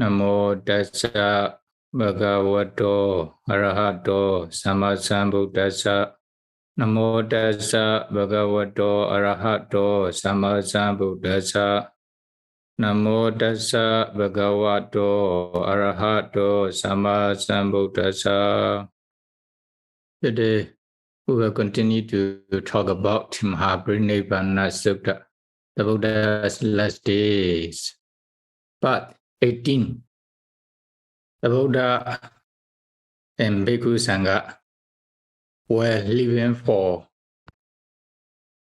Namo Tassa Bhagavato Arahato Sammasambuddhassa. Namo Tassa Bhagavato Arahato Sammasambuddhassa. Namo Tassa Bhagavato Arahato Sammasambuddhassa. Today we will continue to talk about Mahāparinibbāna Sutta, the Buddha's last days. Part 18. The Buddha and Bhikkhu Sangha were living for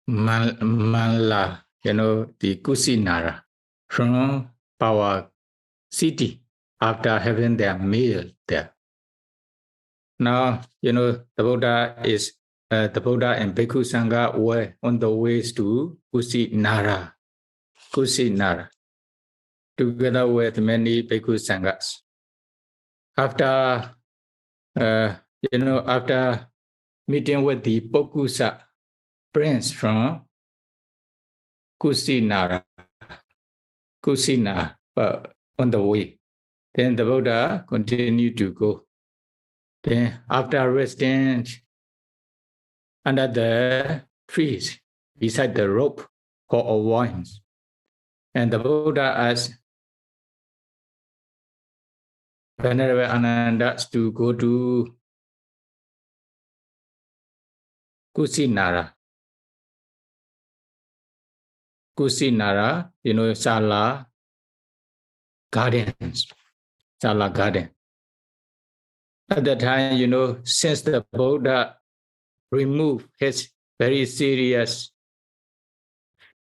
Mala, the Kusinara, from our city after having their meal there. Now, the Buddha and Bhikkhu Sangha were on the ways to Kusinara, together with many Bhikkhu Sanghas. After meeting with the Pokusa prince from Kusinara, on the way, then the Buddha continued to go. Then after resting under the trees beside the rope for a while, and the Buddha asked Venerable Ananda to go to Kusinara, Sala gardens. At that time, since the Buddha removed his very serious,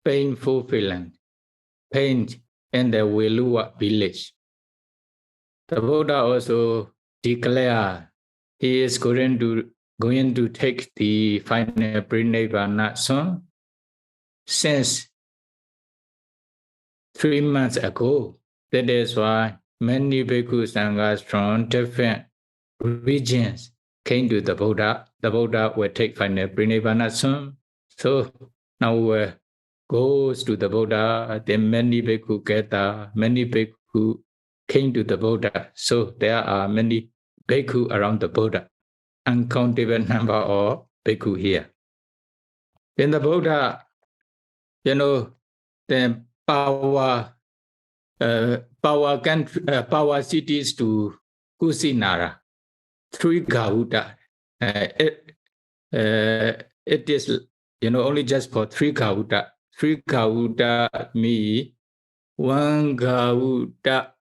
painful feeling, pain in the Velua village, the Buddha also declared he is going to take the final Parinibbāna soon, since 3 months ago. That is why many Bhikkhu Sanghas from different regions came to the Buddha. The Buddha will take final Parinibbāna soon. So now we goes to the Buddha. Then many Bhikkhu gather, many Bhikkhu came to the Buddha. So there are many Bhikkhu around the Buddha, uncountable number of Bhikkhu here. Then the Buddha, the power cities to Kusinara, 3 Garuda. It is, only just for 3 Garuda. 3 Garuda means 1 Garuda,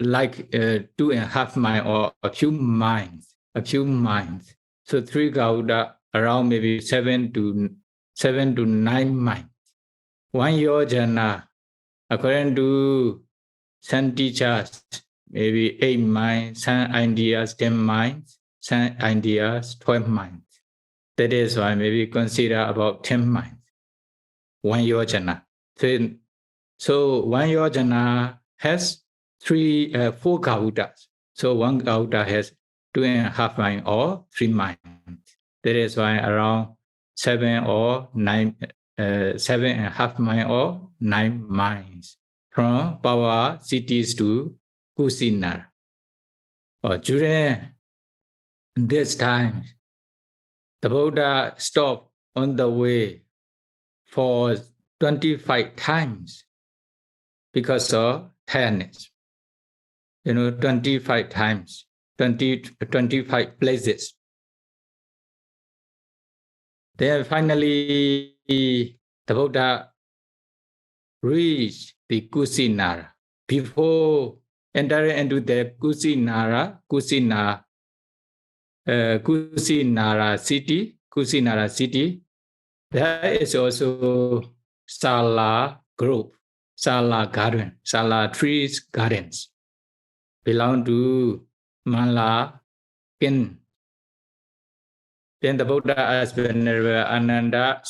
like 2.5 miles or a few miles. So 3 Garuda around maybe 7 to 9 miles. 1 yojana, according to some teachers, maybe 8 miles, some ideas 10 miles, some ideas 12 miles. That is why maybe consider about 10 miles. 1 yojana. So 1 yojana has 4 Garudas. So 1 Garuda has 2.5 miles or 3 miles. That is why around 7.5 miles or 9 miles from power cities to Kusinara. During this time, the Buddha stopped on the way for 25 times because of tiredness. 25 times, 25 places. Then finally, the Buddha reached the Kusinara. Before entering into the Kusinara city, there is also Sala group, Sala garden, Sala trees gardens, belong to Mala kin. Then the Buddha asked Venerable Ananda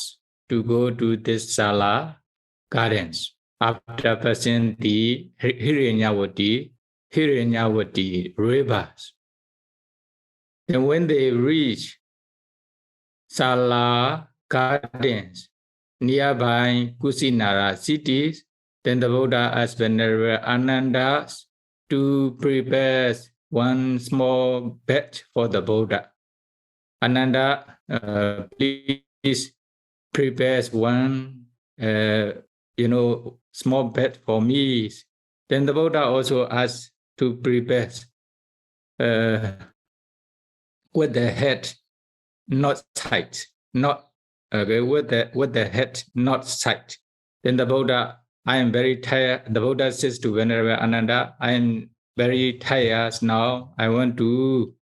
to go to this Sala gardens after passing the Hiranyavati rivers. And when they reach Sala gardens nearby Kusinara cities, Then the Buddha asked Venerable Ananda to prepare one small bed for the Buddha. Ananda, please prepare one, small bed for me. Then the Buddha also asked to prepare with the head not tight, not with the head not tight. Then the Buddha, I am very tired. The Buddha says to Venerable Ananda, I am very tired now. I want to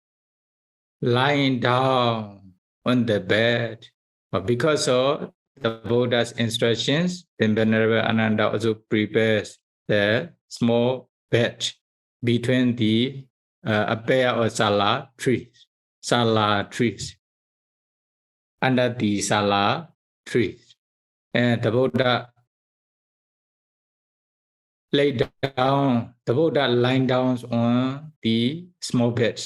lying down on the bed. But because of the Buddha's instructions, then Venerable Ananda also prepares the small bed between the a pair of sala trees. Under the sala trees. And the Buddha lying down on the small bed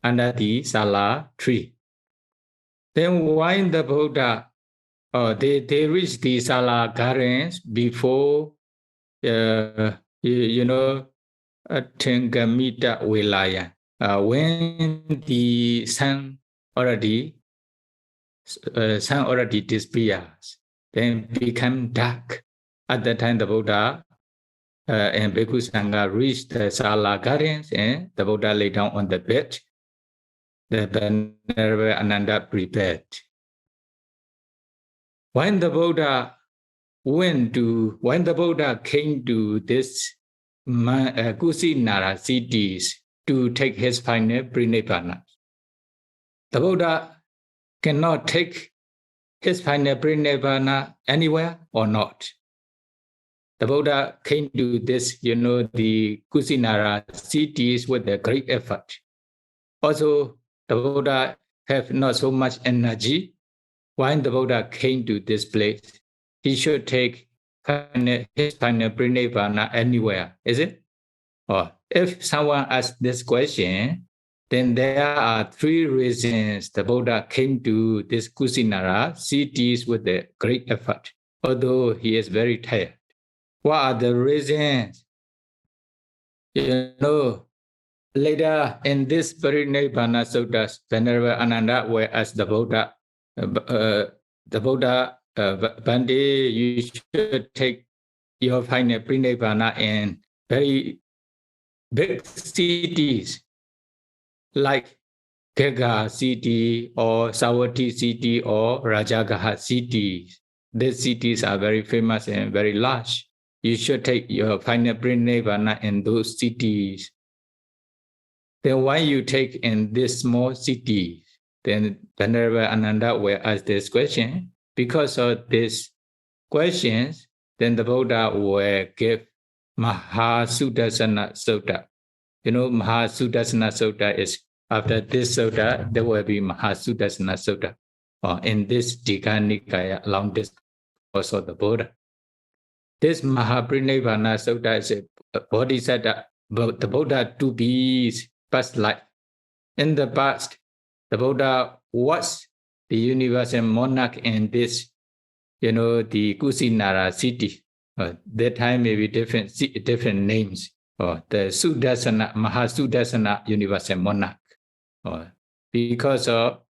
under the sala tree. Then while the Buddha, they reach the sala gardens before, Tingamita Wilaya. When the sun already disappears, then become dark. At that time, the Buddha and Bhikkhu Sangha reached the sala gardens, and the Buddha lay down on the bed. The Venerable Ananda prepared. When the Buddha came to this Kumārābhivaṃsa cities to take his final Parinibbāna, the Buddha cannot take his final Parinibbāna anywhere or not. The Buddha came to this, the Kumārābhivaṃsa cities with a great effort. Also, the Buddha have not so much energy. When the Buddha came to this place, he should take his final Parinibbāna anywhere, is it? Or if someone asks this question, then there are three reasons the Buddha came to this Kumārābhivaṃsa cities with a great effort, although he is very tired. What are the reasons? Later in this Parinibbāna Sutta, Venerable Ananda will ask the Buddha, Bhante, you should take your final Parinibbāna in very big cities like Kega city or Savatthi city or Rajagaha cities. These cities are very famous and very large. You should take your final Parinibbāna in those cities. Then why you take in this small city? Then Venerable Ananda will ask this question. Because of these questions, then the Buddha will give Mahāsudassana Sutta. Mahāsudassana Sutta is, after this Sutta, there will be Mahāsudassana Sutta. In this Digha Nikaya, along this course of the Buddha. This Mahāparinibbāna Sutta is a Bodhisattva, the Buddha to be past life. In the past, the Buddha was the universal monarch in this, the Kumārābhivaṃsa city. That time may be different names. The Sudassana, Mahāsudassana universal monarch. Because of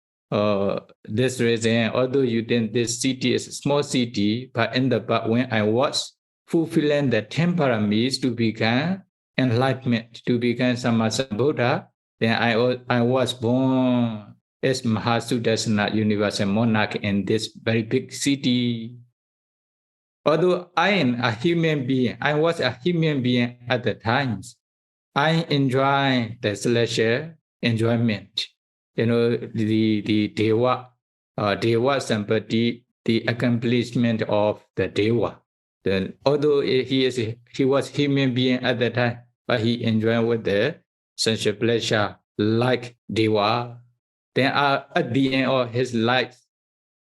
this reason, although you think this city is a small city, but in the past when I was fulfilling the 10 paramis to become enlightenment, to become Sammasambuddha, then I was born as Mahāsudassana universal monarch in this very big city. Although I am a human being, I was a human being at the times. I enjoy the celestial enjoyment. The Deva, Deva Sampati, the accomplishment of the Deva. Then, although he was human being at the time, but he enjoyed with the sensual pleasure like Deva. Then at the end of his life,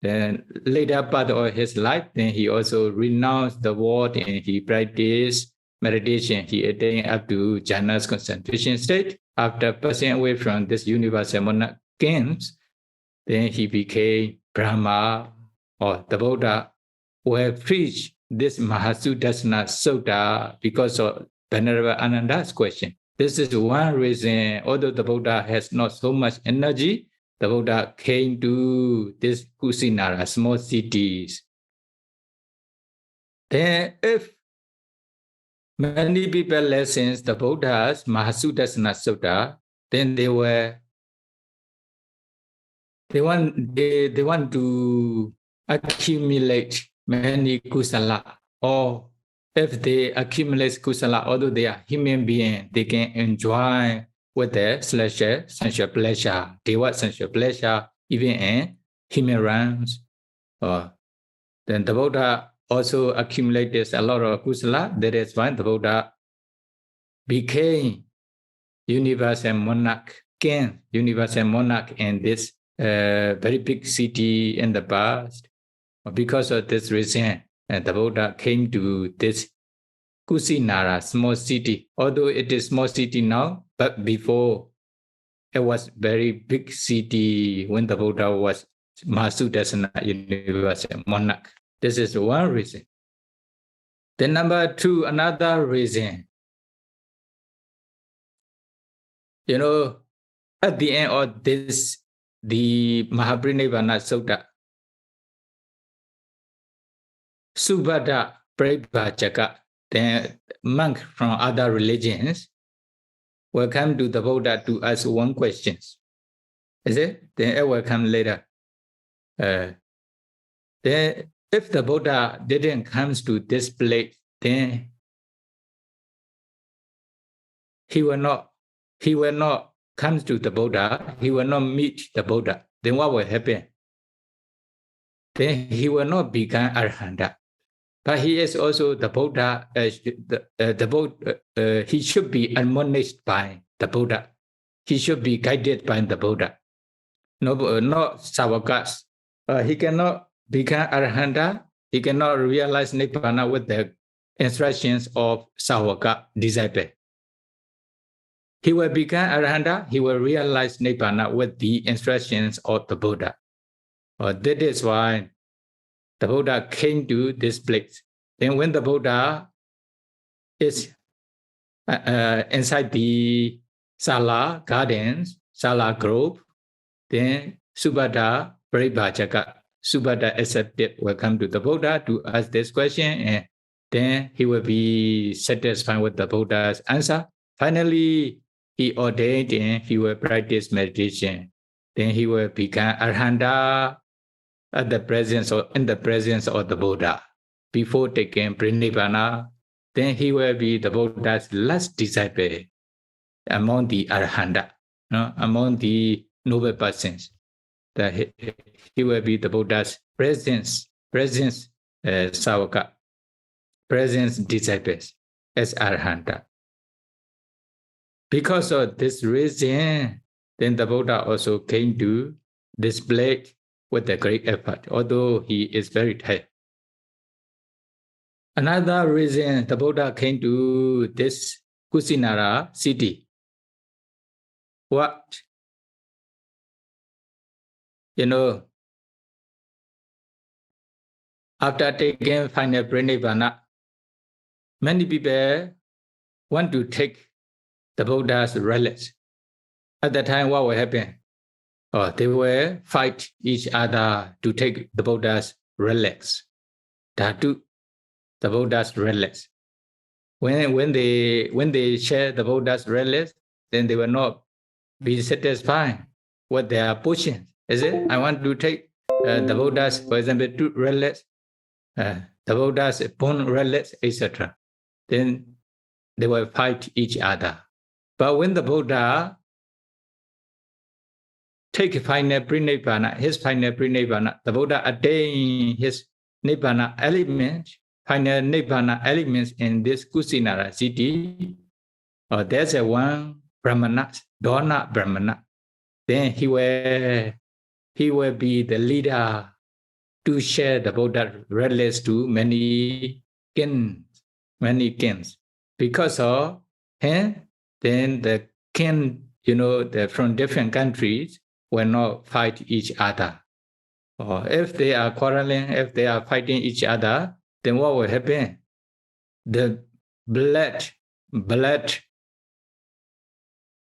then later part of his life, then he also renounced the world and he practiced meditation. He attained up to jhana's concentration state. After passing away from this universal monarch games, then he became Brahma, or the Buddha who have preached this Mahāsudassana Sutta because of Venerable Ananda's question. This is one reason, although the Buddha has not so much energy, the Buddha came to this Kusinara, small cities. Then if many people listen the Buddha's Mahāsudassana Sutta, then they want to accumulate many kusala, or if they accumulate kusala, although they are human beings, they can enjoy with their sensual pleasure, deva sensual pleasure, even in human realms. Then the Buddha also accumulated a lot of kusala. That is why the Buddha became universal monarch, king, universal monarch in this very big city in the past. Because of this reason, the Buddha came to this Kusinara, small city. Although it is small city now, but before it was very big city when the Buddha was Mahāsudassana universal monarch. This is one reason. Then number two, another reason. At the end of this, the Mahāparinibbāna Sutta, Subhadda Paribhājaka, the monk from other religions, will come to the Buddha to ask one question. Is it? Then it will come later. Then if the Buddha didn't come to this place, then he will not come to the Buddha, he will not meet the Buddha. Then what will happen? Then he will not become Arhanta. But he is also the Buddha, he should be admonished by the Buddha. He should be guided by the Buddha. Not Savakas. He cannot become Arhanta. He cannot realize Nibbana with the instructions of Savaka disciple. He will become Arhanta. He will realize Nibbana with the instructions of the Buddha. That is why the Buddha came to this place. Then when the Buddha is inside the Sala gardens, Sala grove, then Subhadda Paribhājaka, Subhadda accepted, will come to the Buddha to ask this question, and then he will be satisfied with the Buddha's answer. Finally, he ordained and he will practice meditation. Then he will become Arhanta in the presence of the Buddha. Before taking Parinibbāna, then he will be the Buddha's last disciple among the Arhanta, among the noble persons. That he will be the Buddha's presence Savaka, presence disciples as Arhanta. Because of this reason, then the Buddha also came to this place with a great effort, although he is very tired. Another reason the Buddha came to this Kusinara city. What? After taking final Parinibbāna, many people want to take the Buddha's relics. At that time, what will happen? They will fight each other to take the Buddha's relics. Dhatu, the Buddha's relics. When they share the Buddha's relics, then they will not be satisfied with their portions. Is it? I want to take the Buddha's, for example, two relics, the Buddha's bone relics, etc. Then they will fight each other. But when the Buddha take final Parinibbāna, his final Parinibbāna, the Buddha attained his Nibbana element, final Nibbana elements in this Kusinara city. There's a one Brahmana, Dona Brahmana. Then he will be the leader to share the Buddha relics to many kings. Because of him, then the king, from different countries will not fight each other. Or if they are quarreling, if they are fighting each other, then what will happen? The blood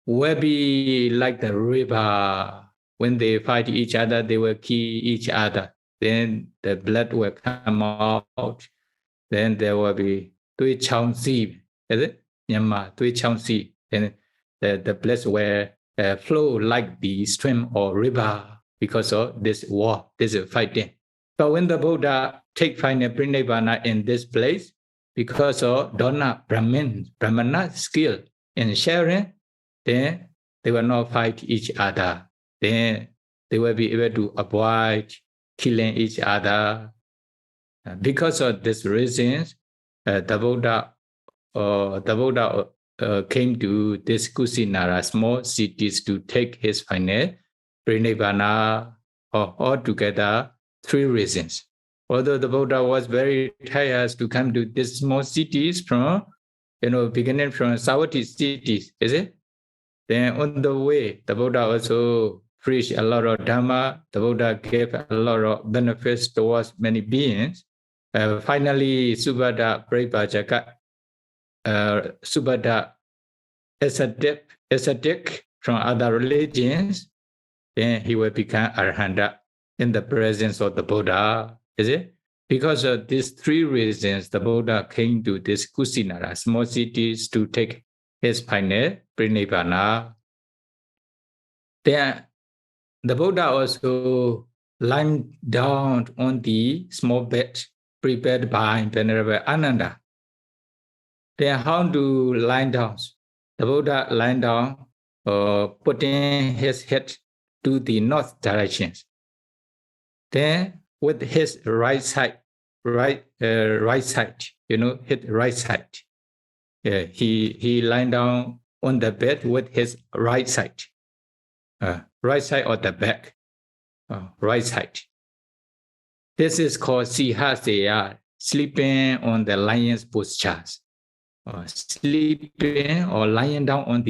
will be like the river. When they fight each other, they will kill each other. Then the blood will come out. Then there will be သွေးချောင်းစီ is it? မြန်မာသွေးချောင်းစီ Then the blood will flow like the stream or river because of this war, this fighting. But when the Buddha take final Parinibbāna in this place, because of Dona Brahmana skill in sharing, then they will not fight each other. Then they will be able to avoid killing each other. Because of this reasons, the Buddha came to this Kusinara small cities to take his final Parinibbāna, or altogether 3 reasons. Although the Buddha was very tired to come to these small cities from, beginning from Savatthi cities, is it? Then on the way, the Buddha also preached a lot of Dhamma. The Buddha gave a lot of benefits towards many beings. Finally, Subhadda Paripājaka, Subhadda ascetic from other religions, then he will become Arahanta in the presence of the Buddha. Is it? Because of these 3 reasons, the Buddha came to this Kusinara, small cities, to take his final Parinibbāna. Then the Buddha also lying down on the small bed prepared by Venerable Ananda. Then how to lie down? The Buddha lying down, putting his head to the north direction. Then with his right side, his right side. He lying down on the bed with his right side of the back, right side. This is called Sihaseya, sleeping on the lion's postures. Sleeping or lying down on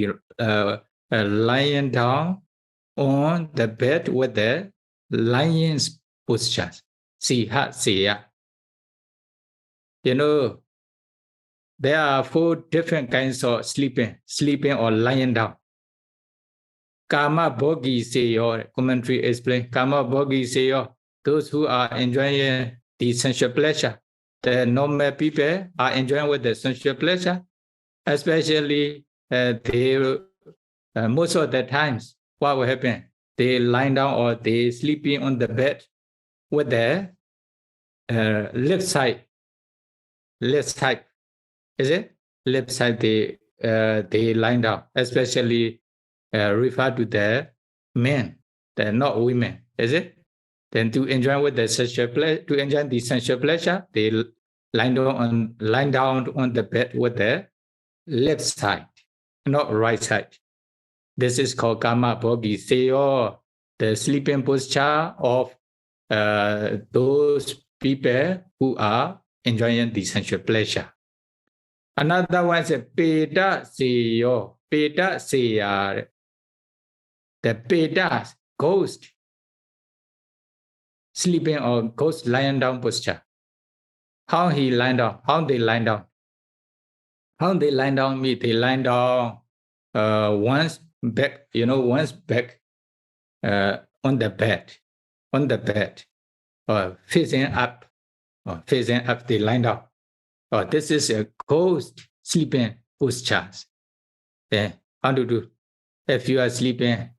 the bed with the lion's postures. Sihaseya. There are 4 different kinds of sleeping or lying down. Kumārābhivaṃsa seyo, commentary explain. Kumārābhivaṃsa seyo, those who are enjoying the sensual pleasure. The normal people are enjoying with the sensual pleasure, especially most of the times, what will happen? They lie down or they sleeping on the bed with the left side, is it? Left side they lie down, especially refer to the men, not women, is it? Then to enjoy with the sensual pleasure, to enjoy the sensual pleasure, they lie down on the bed with the left side, not right side. This is called Kumārābhivaṃsa seyo, the sleeping posture of those people who are enjoying the sensual pleasure. Another one is Peta seyo, Peta seya. The Peta, ghost, sleeping or ghost lying down posture. How he lying down? How they lying down? How they lying down means they lying down once back, once back on the bed, or facing up they lying down. This is a ghost sleeping posture. Then how to do? If you are sleeping,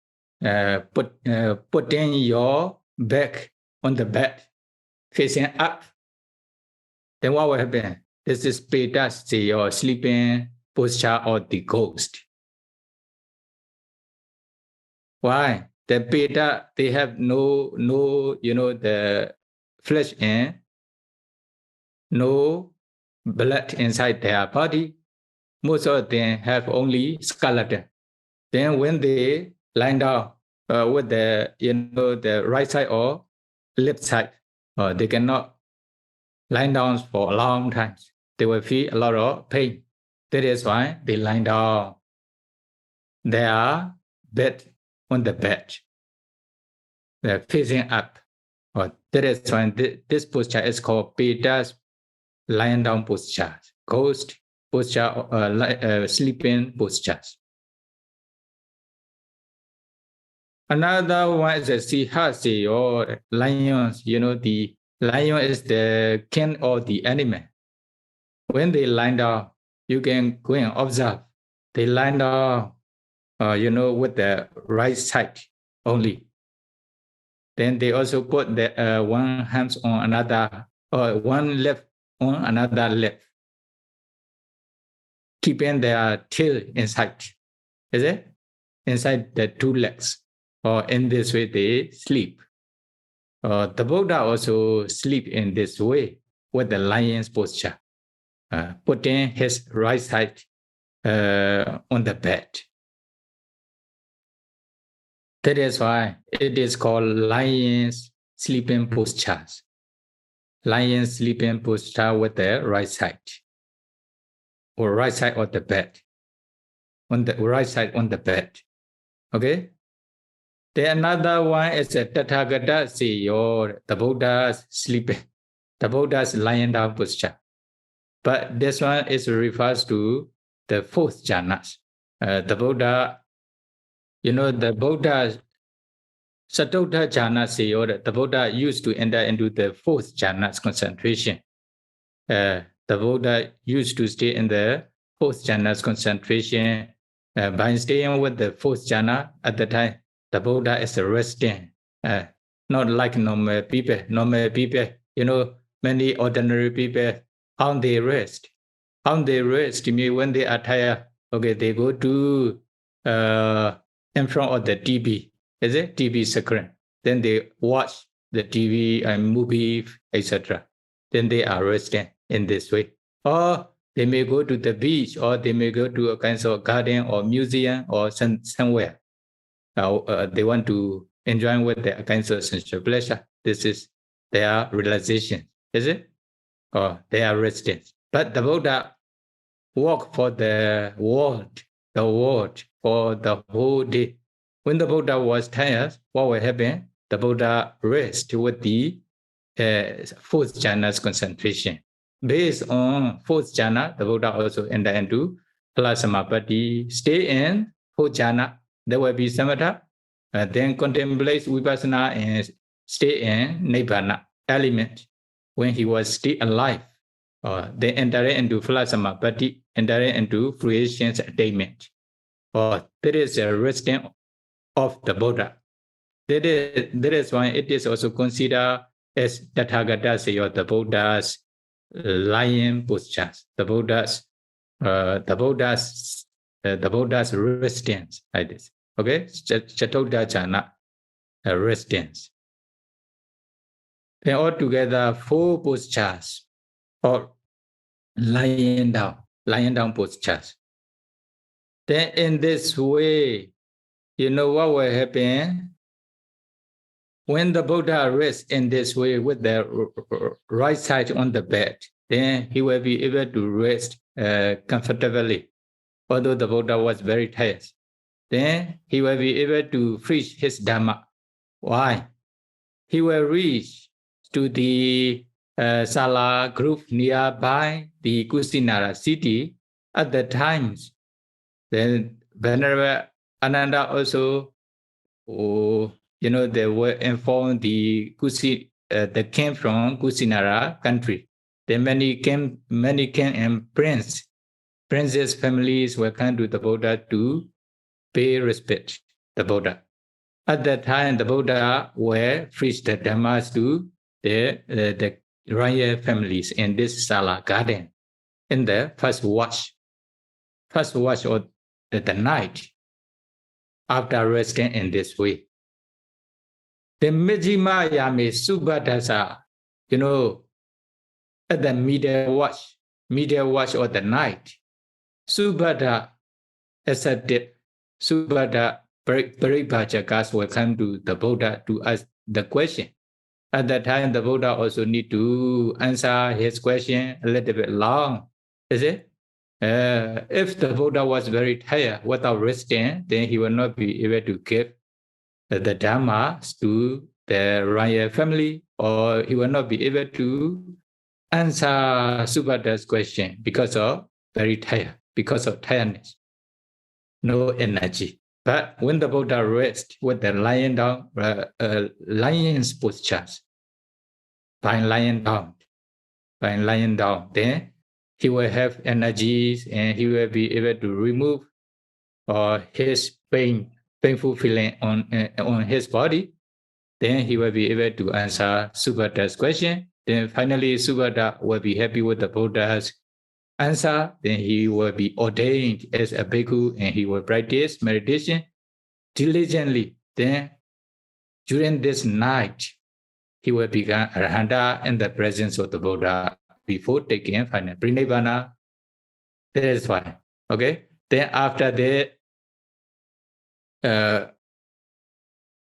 putting your back on the bed, facing up, then what will happen? This is Peta seyo, or sleeping posture of the ghost. Why? The Peta, they have no, the flesh and no blood inside their body. Most of them have only skeleton. Then when they lie down with the right side or left side, they cannot lie down for a long time. They will feel a lot of pain. That is why they lie down. They are bed on the bed. They are facing up. That is why this posture is called Peta lying down postures, ghost posture, sleeping postures. Another one is a sihasi or lions. The lion is the king of the animal. When they lie down, you can go and observe. They lie down, with the right side only. Then they also put the one hand on another, or one left on another left, keeping their tail inside. Is it? Inside the two legs. Or in this way they sleep. The Buddha also sleep in this way with the lion's posture, putting his right side on the bed. That is why it is called lion's sleeping postures. Lion's sleeping posture with the right side, or right side of the bed, on the right side on the bed. Okay. Then another one is a Tathagata or the Buddha's sleeping, the Buddha's lying down posture. But this one is refers to the fourth jhanas. The Buddha, the Buddha Sattota jhana or the Buddha used to enter into the fourth jhana's concentration. The Buddha used to stay in the fourth jhana's concentration. By staying with the fourth jhana at the time, the Buddha is resting, not like normal people. Normal people, many ordinary people, how they rest? How they rest? When they are tired, okay, they go to in front of the TV. Is it TV screen? Then they watch the TV and movie, etc. Then they are resting in this way. Or they may go to the beach, or they may go to a kind of garden or museum or somewhere. They want to enjoy with their kinds of sensual pleasure. This is their realization, is it? Or they are resting. But the Buddha walked for the world for the whole day. When the Buddha was tired, what will happen? The Buddha rest with the fourth jhana's concentration. Based on fourth jhana, the Buddha also enter into Phalasamappatti, stay in fourth jhana. There will be samatha, then contemplate vipassana and stay in nibbana element. When he was still alive, they enter into Phalasamappatti, enter into fruition's attainment. That is a resting of the Buddha. That is why it is also considered as Tathagata or the Buddha's lying postures, the Buddha's residence, like this. Okay, Chattotta jhana residence. Then altogether 4 postures, or lying down postures. Then in this way, what will happen? When the Buddha rests in this way with the right side on the bed, then he will be able to rest comfortably. Although the Buddha was very tired, then he will be able to preach his Dhamma. Why? He will reach to the Sala group nearby the Kusinara city at the times. Then Venerable Ananda also, they were informed the came from Kusinara country. Then many king and princes families were come to the Buddha to pay respect to the Buddha. At that time, the Buddha will preach the Dhammas to the royal families in this Sala garden in the first watch of the night, after resting in this way. The Majjhima Yame Subhadasa, at the middle watch of the night, Subhada accepted. Subhada Paribhajakas will come to the Buddha to ask the question. At that time, the Buddha also need to answer his question a little bit long. Is it? If the Buddha was very tired without resting, then he will not be able to give the Dhamma to the royal family, or he will not be able to answer Subhada's question because of very tired, because of tiredness, no energy. But when the Buddha rests with the lying down, lion's postures, by lying down, then he will have energies and he will be able to remove his painful feeling on his body. Then he will be able to answer Subhada's question. Then finally, Subhada will be happy with the Buddha's answer. Then he will be ordained as a bhikkhu and he will practice meditation diligently. Then during this night, he will become Arahanta in the presence of the Buddha before taking final Parinibbāna. That is fine. Okay. Then after that,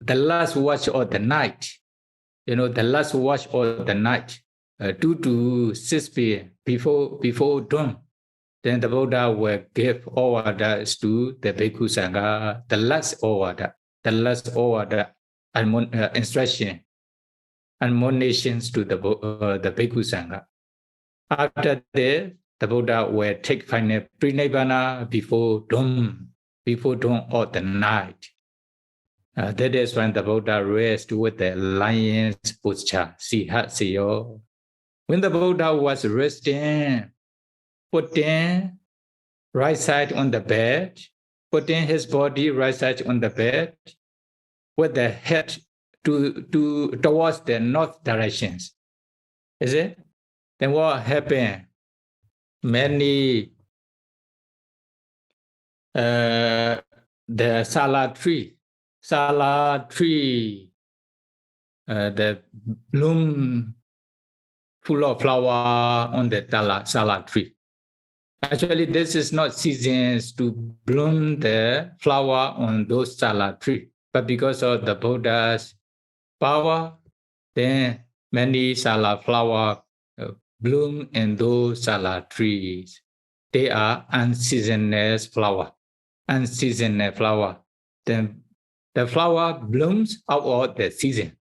the last watch of the night, the last watch of the night, 2 to 6 p.m. before dawn, then the Buddha will give orders to the Bhikkhu Sangha, the last order, instruction, admonitions to the Bhikkhu Sangha. After that, the Buddha will take final Parinibbāna before dawn of the night. That is when the Buddha rests with the lion's posture, sihat siyo. When the Buddha was resting, putting right side on the bed, putting his body right side on the bed, with the head towards the north directions. Is it? Then what happened? Many the sala tree, the bloom full of flower on the sala tree. Actually, this is not seasons to bloom the flower on those sala tree, but because of the Buddha's power, then many sala flower bloom in those sala trees. They are unseasonal flower. Then the flower blooms out of the season.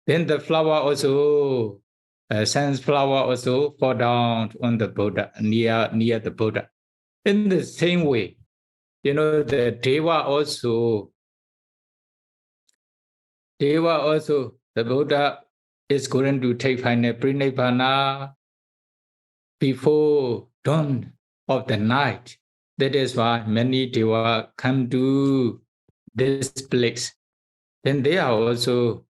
Then the flower also, sunflower also fall down on the Buddha, near the Buddha. In the same way, the Deva also, the Buddha is going to take final Parinibbāna before dawn of the night. That is why many Deva come to this place. Then they are also,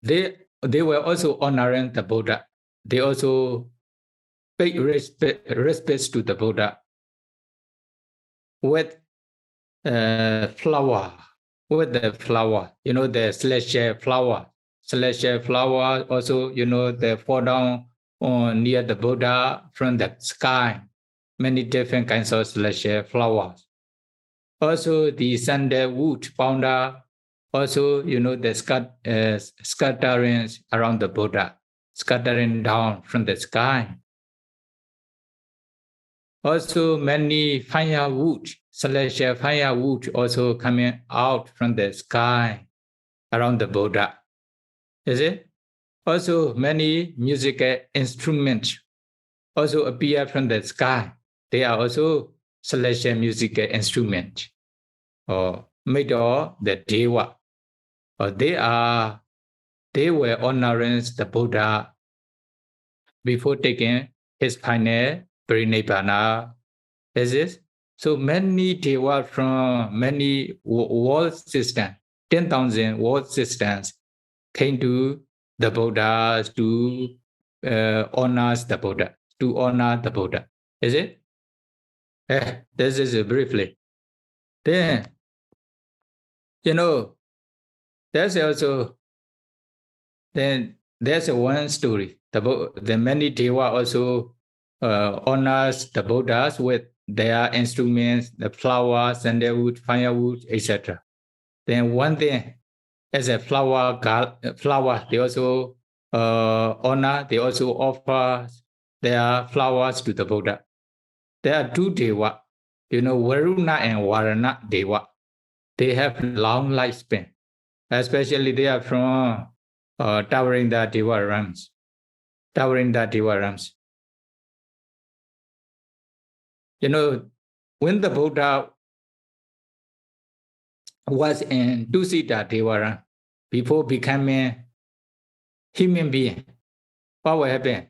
they were also honoring the Buddha. They also pay respect to the Buddha with flower, the celestial flower. Celestial flower also, they fall down near the Buddha from the sky. Many different kinds of celestial flowers. Also the sandalwood powder, also, the scatterings around the Buddha, scattering down from the sky. Also many firewood, celestial firewood also coming out from the sky around the Buddha. Is it? Also many musical instruments also appear from the sky. They are also celestial musical instruments or made of the Deva. Or they were honoring the Buddha before taking his final Parinibbāna. Is this? So many Deva from many world systems, 10,000 world systems, came to the Buddha to honor the Buddha. Is it? This is briefly. Then, there's also, then there's one story. The many Deva also honors the Buddhas with their instruments, the flowers, sandalwood, firewood, etc. Then one day, as a flower, they also honor, they also offer their flowers to the Buddha. There are two Deva, Varuna and Varana Deva. They have long lifespan. especially they are from towering the Deva realms. Towering the Deva realms. You know, when the Buddha was in Dusita Deva realm, before becoming human being, what will happen?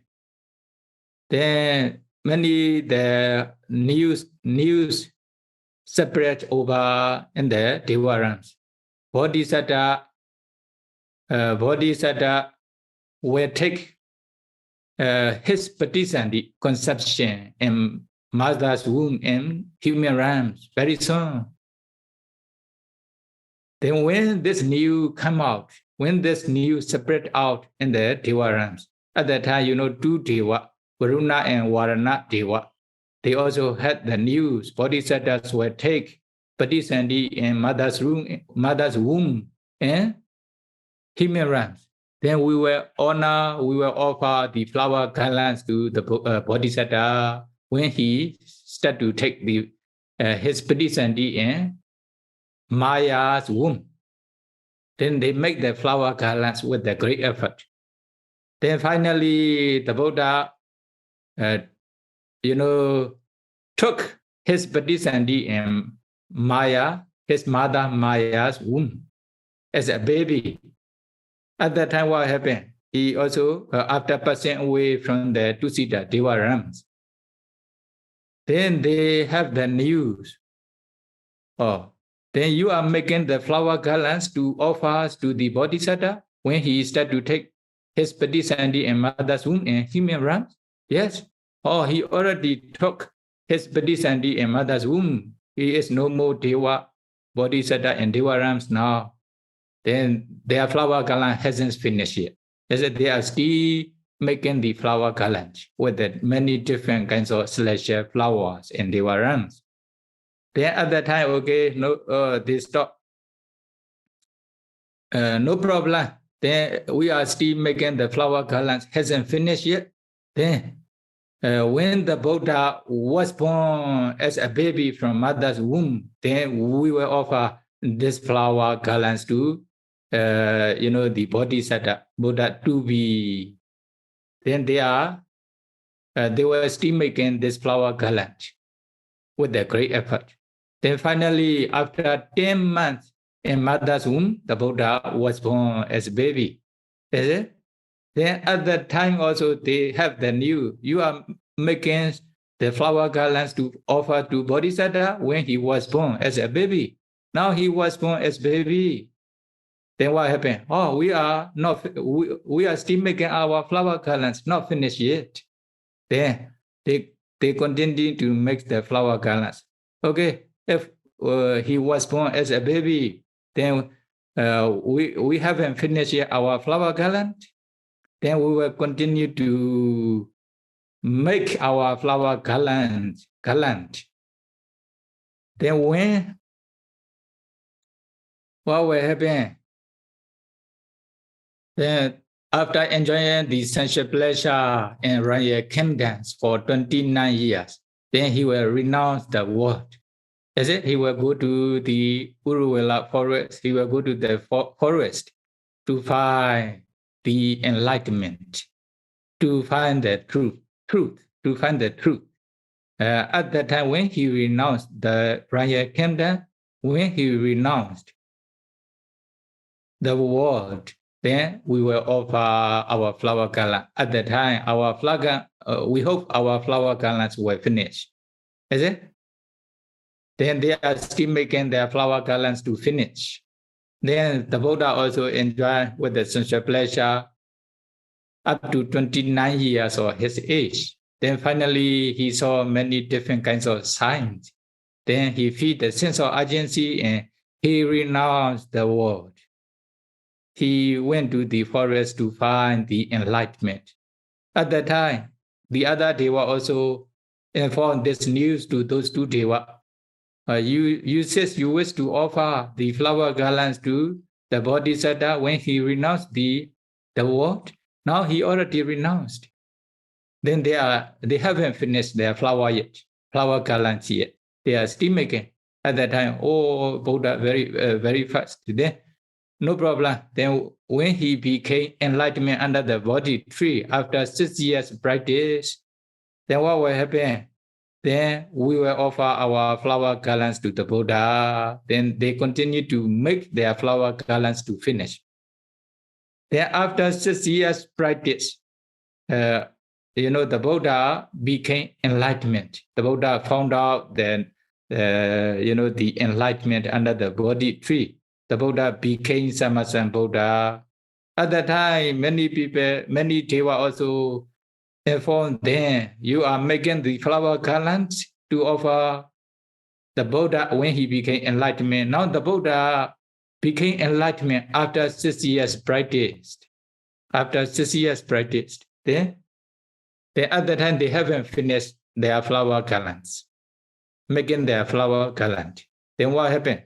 Then many the news separate over in the Deva realms. Bodhisattva will take his patisandi conception in mother's womb in human realms very soon. Then when this new come out, when this new separate out in the Deva realms, at that time, you know, two Deva, Varuna and Varana Deva, they also had the news. Bodhisattvas will take patisandi in mother's womb in human realms. Then we will offer the flower garlands to the Bodhisattva when he start to take the his patisandi in Maya's womb. Then they make the flower garlands with the great effort. Then finally, the Buddha, took his patisandi in Maya, his mother Maya's womb, as a baby. At that time, what happened? He also, after passing away from the Tusita Deva realms, then they have the news. Oh, then you are making the flower garlands to offer to the Bodhisattva when he start to take his patisandi in mother's womb in human realms? Yes. Oh, he already took his patisandi in mother's womb. He is no more Deva, Bodhisattva in Deva realms now. Then their flower garland hasn't finished yet. They are still making the flower garland with the many different kinds of celestial flowers in Deva realms. Then at that time, okay, they stop. No problem. Then we are still making the flower garlands, hasn't finished yet. Then when the Buddha was born as a baby from mother's womb, then we will offer this flower garlands to the Bodhisattva Buddha to be. Then they were still making this flower garland with a great effort. Then finally, after 10 months in mother's womb, the Buddha was born as a baby. Is it? Then at that time also they have the new. You are making the flower garlands to offer to Bodhisattva when he was born as a baby. Now he was born as baby. Then what happened? Oh, we are still making our flower garlands, not finished yet. Then they continue to make the flower garlands. Okay, if he was born as a baby, then we haven't finished yet our flower garland. Then we will continue to make our flower garland. Then what will happen? Then after enjoying the sensual pleasure in royal kingdoms for 29 years, then he will renounce the world. Is it? He will go to the Uruvela forest. He will go to the forest to find the enlightenment, to find the truth. At that time, when he renounced the royal kingdom, when he renounced the world, then we will offer our flower garland. At that time, we hope our flower garlands will finish. Is it? Then they are still making their flower garlands to finish. Then the Buddha also enjoyed with the sensual pleasure up to 29 years of his age. Then finally, he saw many different kinds of signs. Then he felt the sense of urgency and he renounced the world. He went to the forest to find the enlightenment. At that time, the other Deva also informed this news to those two Deva. You says you wish to offer the flower garlands to the Bodhisattva when he renounced the world. Now he already renounced. Then they haven't finished their flower garlands yet. They are still making. At that time, oh, Buddha very fast. no problem. Then when he became enlightenment under the Bodhi tree, after 6 years practice, then what will happen? Then we will offer our flower garlands to the Buddha. Then they continue to make their flower garlands to finish. Then after 6 years practice, the Buddha became enlightenment. The Buddha found out that, the enlightenment under the Bodhi tree. The Buddha became Samasan Buddha. At that time, many people, many Deva also informed them, you are making the flower garlands to offer the Buddha when he became enlightenment. Now the Buddha became enlightenment after 6 years practiced. After 6 years practiced, then at that time they haven't finished their flower garlands, making their flower garland. Then what happened?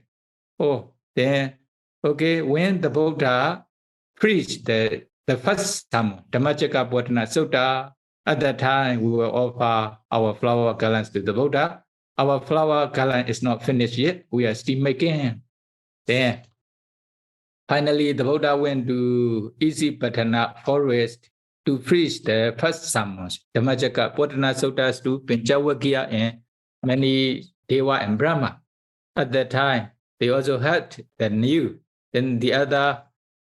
Then, when the Buddha preached the first sermon, Dhammacakkappavattana Sutta, at that time we will offer our flower garlands to the Buddha. Our flower garland is not finished yet. We are still making. Then, finally, the Buddha went to Isipatana forest to preach the first sermons, Dhammacakkappavattana Suttas to Pancavaggiya and many Deva and Brahma. At that time, they also heard the news. Then the other,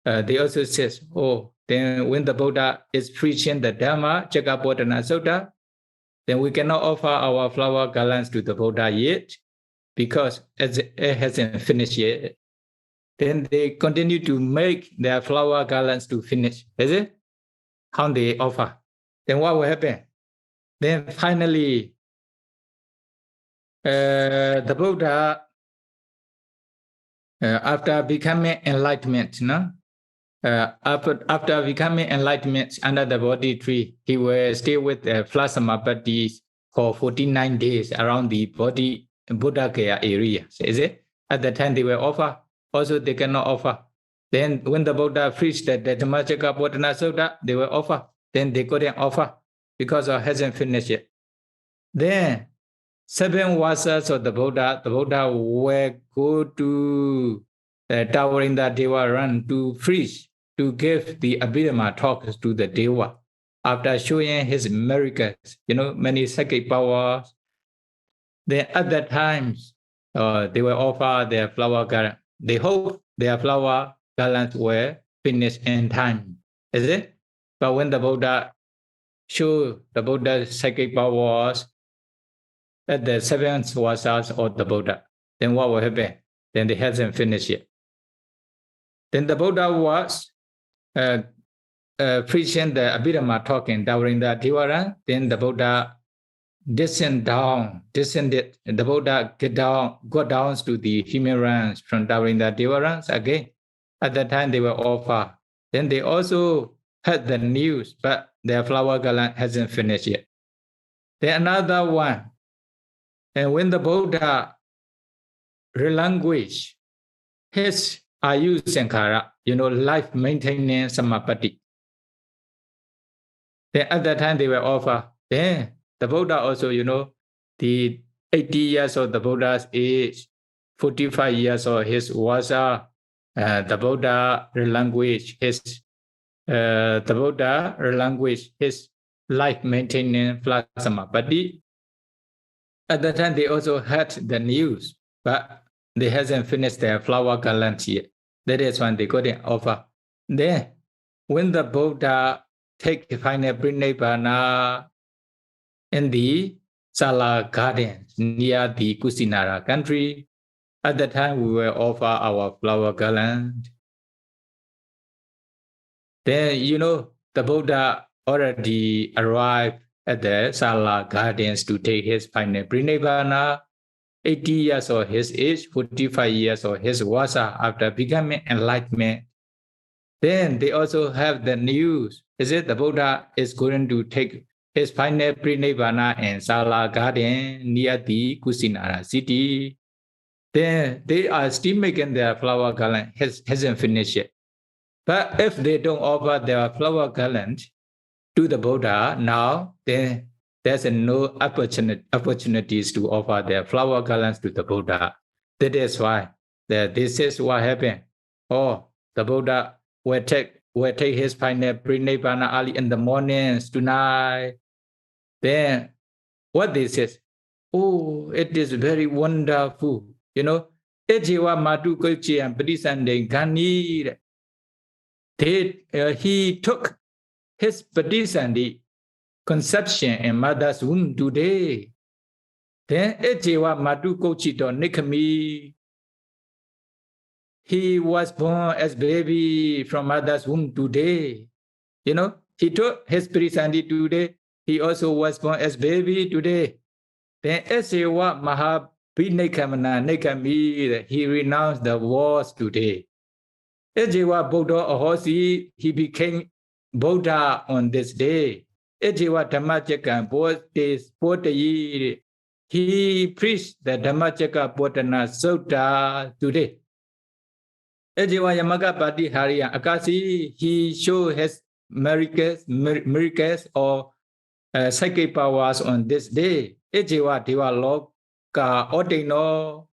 they also says, then when the Buddha is preaching the Dhammacakkappavattana Sutta, then we cannot offer our flower garlands to the Buddha yet because it hasn't finished yet. Then they continue to make their flower garlands to finish. Is it? How they offer. Then what will happen? Then finally, the Buddha, after becoming enlightenment, after becoming enlightenment under the Bodhi tree, he will stay with the Plasamapatis for 49 days around the Buddha Gaya area. Is it? At the time they will offer. Also they cannot offer. Then when the Buddha preached the Dhammacakkappavattana Sutta, they will offer. Then they couldn't offer because it hasn't finished yet. Then 7 Vasas of the Buddha will go to towering the Deva run to preach, to give the Abhidhamma talks to the Deva. After showing his miracles, many psychic powers, then at that time, they will offer their flower garland. They hope their flower garlands will finish in time. Is it? But when the Buddha showed the Buddha's psychic powers at the 7th Vasas of the Buddha, then what will happen? Then they hasn't finished yet. Then the Buddha was preaching the Abhidhamma talking during the Deva. Then the Buddha descended. The Buddha got down to the human ranks from during the Deva again. At that time they will offer. Then they also heard the news, but their flower garland hasn't finished yet. Then another one. And when the Buddha relinquished his Ayu Sankhara, life maintaining Samapatti, then at that time they will offer. Then the Buddha also, the 80 years of the Buddha's age, 45 years of his Vasa, the Buddha relinquished his life maintaining Samapatti. At that time, they also heard the news, but they hasn't finished their flower garlands yet. That is when they couldn't offer. Then, when the Buddha take final Parinibbāna in the Sala Gardens near the Kusinara country, at that time we will offer our flower garland. Then, the Buddha already arrived at the Sala Gardens to take his final Parinibbāna, 80 years of his age, 45 years of his Vasa after becoming enlightenment. Then they also have the news. Is it the Buddha is going to take his final Parinibbāna in Sala Garden near the Kusinara city? Then they are still making their flower garland, hasn't finished yet. But if they don't offer their flower garland to the Buddha now, then there's no opportunities to offer their flower garlands to the Buddha. That is why this is what happened. The the Buddha will take his final Parinibbāna early in the mornings tonight. Then what they say, oh, it is very wonderful. You know, Ejiwa Matu Kochi and Padisande Gani. He took his Padisandi conception in mother's womb today. Then Ejiwa Matu Kochi to Nikami. He was born as baby from mother's womb today. You know, he took his Padisandi today. He also was born as baby today. Then Ejiwa Mahāparinibbāna Nikami, he renounced the wars today. Ejiwa Buddha Ahosi, he became Buddha on this day. Ejiwa Dhammacakka Bodhi, he preached the Dhammacakka Bodhana Sutta today. Ejiwa Yamagapati Hariya Akasi, he showed his miracles or psychic powers on this day. Ejiwa Deva Loka Odino,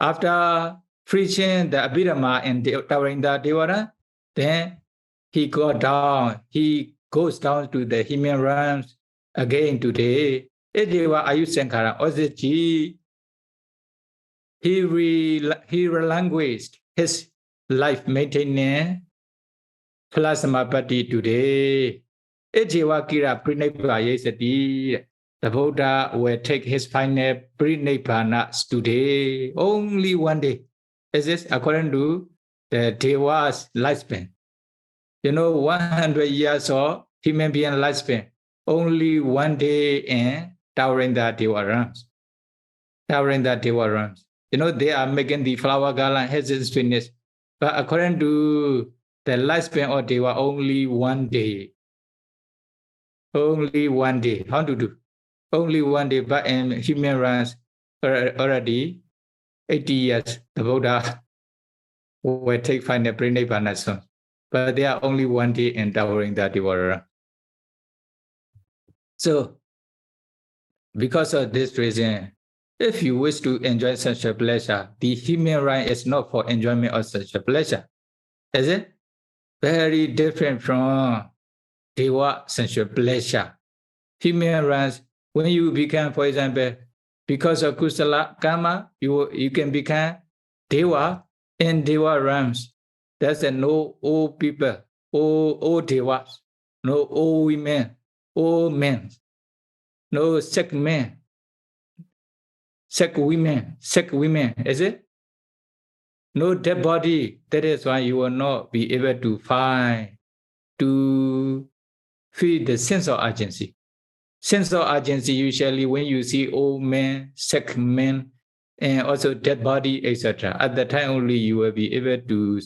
after preaching the Abhidhamma and towering the Devara, then he goes down to the human realms again today. Ejiwa Ayusankara Osiji, he relinquished his life maintenance plasmapati today. Ejiwa Kira Parinibbāna, the Buddha will take his final Parinibbāna today, only one day. Is this according to the Deva's lifespan? You know, 100 years of human being lifespan, only one day in towering the Deva realms. Towering the Deva realms. You know, they are making the flower garland has its finished. But according to the lifespan of Deva, only one day. Only one day. How to do? Only one day, but in human realms already 80 years, the Buddha will take final Parinibbāna soon. But they are only one day endowing the Devara. So, because of this reason, if you wish to enjoy such a pleasure, the human right is not for enjoyment of such a pleasure. Is it? Very different from Deva sensual pleasure. Human rights, when you become, for example, because of Kusala Karma, you can become Deva in Deva realms. That's a no old people, old Devas, no old women, old men, no sick men, sick women, is it? No dead body. That is why you will not be able to feel the sense of urgency. Sense of urgency usually when you see old men, sick men, and also dead body, etc. At the time only you will be able to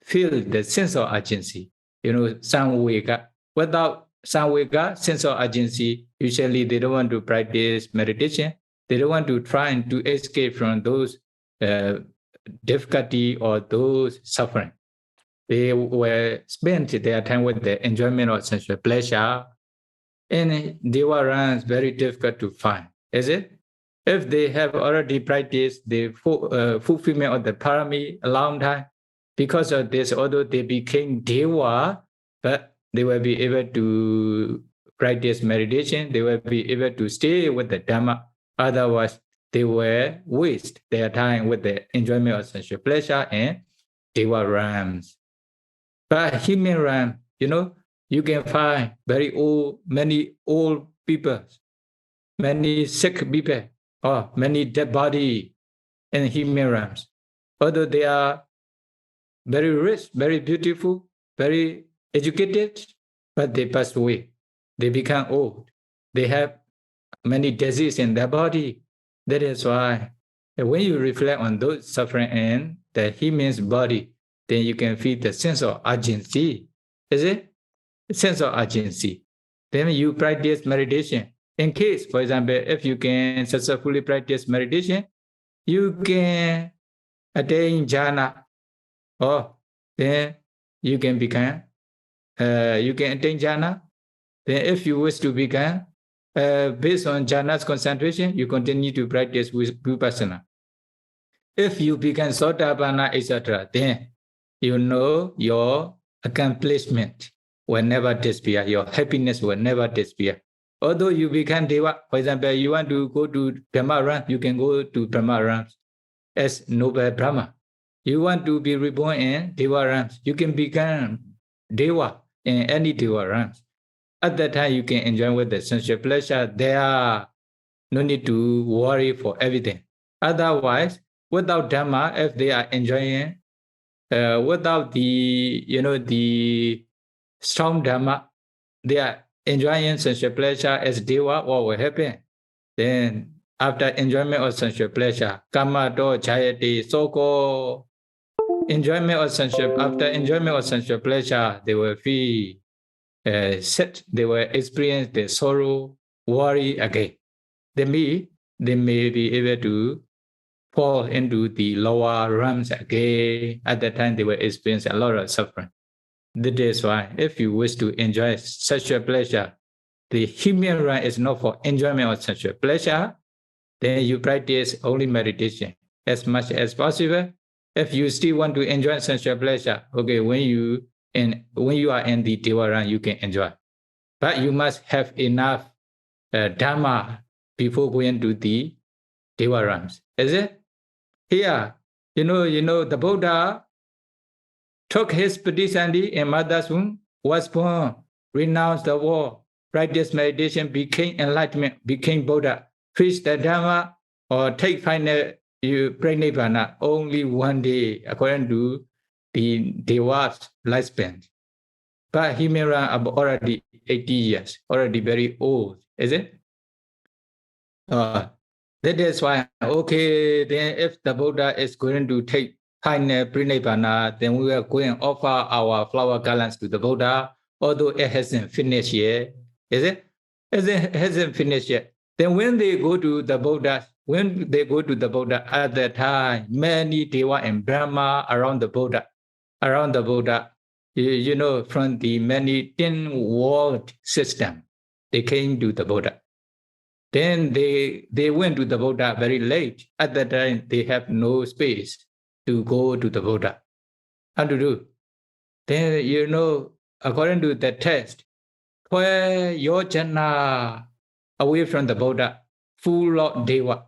feel the sense of urgency. You know, samvega. Without samvega, sense of urgency, usually they don't want to practice meditation. They don't want to try to escape from those difficulty or those suffering. They will spend their time with the enjoyment of sensual pleasure. And Deva runs very difficult to find, is it? If they have already practiced the fulfillment of the parami a long time, because of this, although they became Deva, but they will be able to practice meditation, they will be able to stay with the Dhamma. Otherwise, they will waste their time with the enjoyment of sensual pleasure and Deva realms. But human realm, you know, you can find many old people, many sick people, or many dead body in human realms. Although they are very rich, very beautiful, very educated, but they pass away. They become old. They have many diseases in their body. That is why when you reflect on those suffering in the human's body, then you can feel the sense of urgency. Is it? Sense of urgency. Then you practice meditation. In case, for example, if you can successfully practice meditation, you can attain jhana, or then you can become, you can attain jhana. Then if you wish to become, based on jhana's concentration, you continue to practice with vipassana. If you become sotapanna, etc., then you know your accomplishment will never disappear. Your happiness will never disappear. Although you become Deva, for example, you want to go to Brahma realm, you can go to Brahma realms as noble Brahma. You want to be reborn in Deva realms, you can become Deva in any Deva realms. At that time, you can enjoy with the sensual pleasure. There are no need to worry for everything. Otherwise, without Dhamma, if they are enjoying, without the strong Dhamma, they are enjoying sensual pleasure as Deva, what will happen? Then after enjoyment of sensual pleasure, karma do jayati, so-called enjoyment of sensual, after enjoyment of sensual pleasure, they will feel sad, they will experience the sorrow, worry again. They may be able to fall into the lower realms again. At that time, they will experience a lot of suffering. That is why, if you wish to enjoy sexual pleasure, the human realm is not for enjoyment of sexual pleasure. Then you practice only meditation as much as possible. If you still want to enjoy sexual pleasure, okay, when you are in the Deva realm, you can enjoy. But you must have enough Dhamma before going to the Deva realms. Is it? Here, you know, the Buddha took his Patisandhi in mother's womb, was born, renounced the war, practiced meditation, became enlightenment, became Buddha, preached the Dhamma, or take final Parinibbāna only one day, according to the Deva's lifespan. But human are already 80 years, already very old, is it? That is why, okay, then if the Buddha is going to take final Parinibbāna, then we are going to offer our flower garlands to the Buddha, although it hasn't finished yet. Is it? It hasn't finished yet. Then when they go to the Buddha, at that time, many Deva and Brahma around the Buddha, you know, from the many 10 world system, they came to the Buddha. Then they went to the Buddha very late. At that time, they have no space to go to the Buddha. How to do? Then, you know, according to the text, 12 yojana away from the Buddha, full of Deva.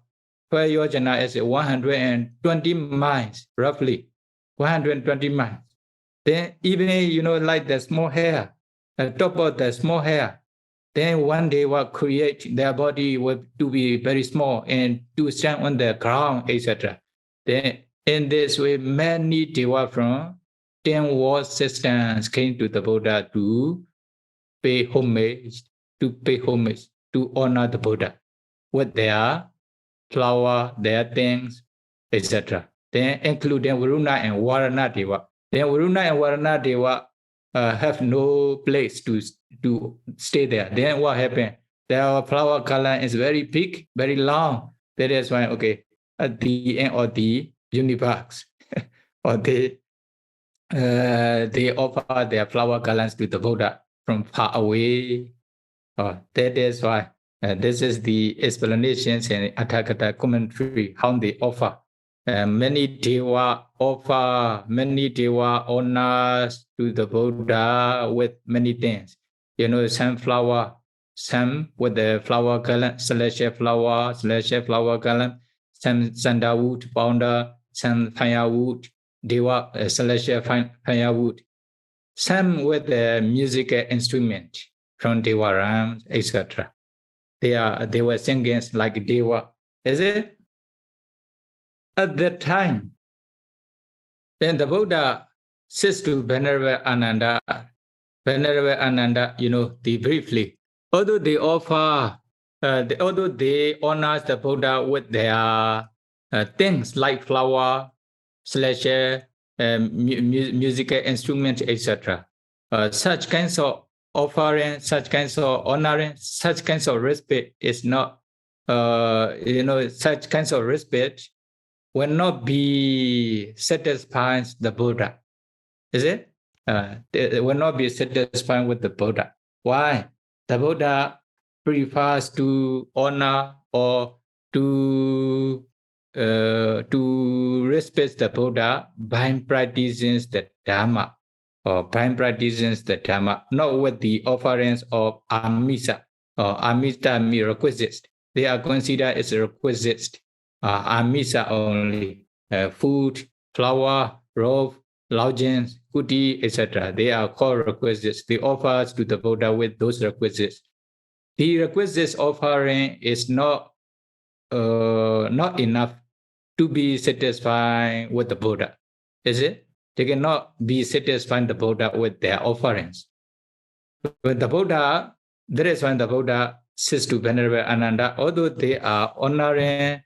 12 yojana is 120 miles, roughly, 120 miles. Then even, you know, like the small hair, the top of the small hair, then one day will create their body to be very small and to stand on the ground, etc. Then in this way, many Deva from 10 world systems came to the Buddha to pay homage, to honor the Buddha with their flower, their things, etc. Then including Varuna and Varana Deva. Then Varuna and Varana Deva have no place to stay there. Then what happened? Their flower garland is very big, very long. That is why, okay, at the end of the universe, or they offer their flower garlands to the Buddha from far away. That is why this is the explanations in Athakatha commentary, how they offer. Many Deva honors to the Buddha with many things. You know, some flower, some with the flower garland, celestial flower garland, some sandalwood powder, some firewood, Deva celestial firewood, some with the musical instrument from Deva realms, etc. They were singing like Deva. Is it? At that time, then the Buddha says to Venerable Ananda, you know, briefly, although they offer, although they honor the Buddha with their things like flower, musical instruments, etc. Such kinds of offering, such kinds of honoring, such kinds of respect is not, you know, such kinds of respect will not be satisfied the Buddha. Is it? It will not be satisfied with the Buddha. Why? The Buddha prefers to honor or to to respect the Buddha by practicing the Dharma, or by practicing the Dharma, not with the offerings of Amisa or Amita requisites. They are considered as requisites, Amisa only, food, flour, robe, lodgings, kuti, etc. They are called requisites. They offer to the Buddha with those requisites. The requisites offering is not enough to be satisfied with the Buddha, is it? They cannot be satisfied the Buddha with their offerings. With the Buddha, that is when the Buddha says to Venerable Ananda, although they are honoring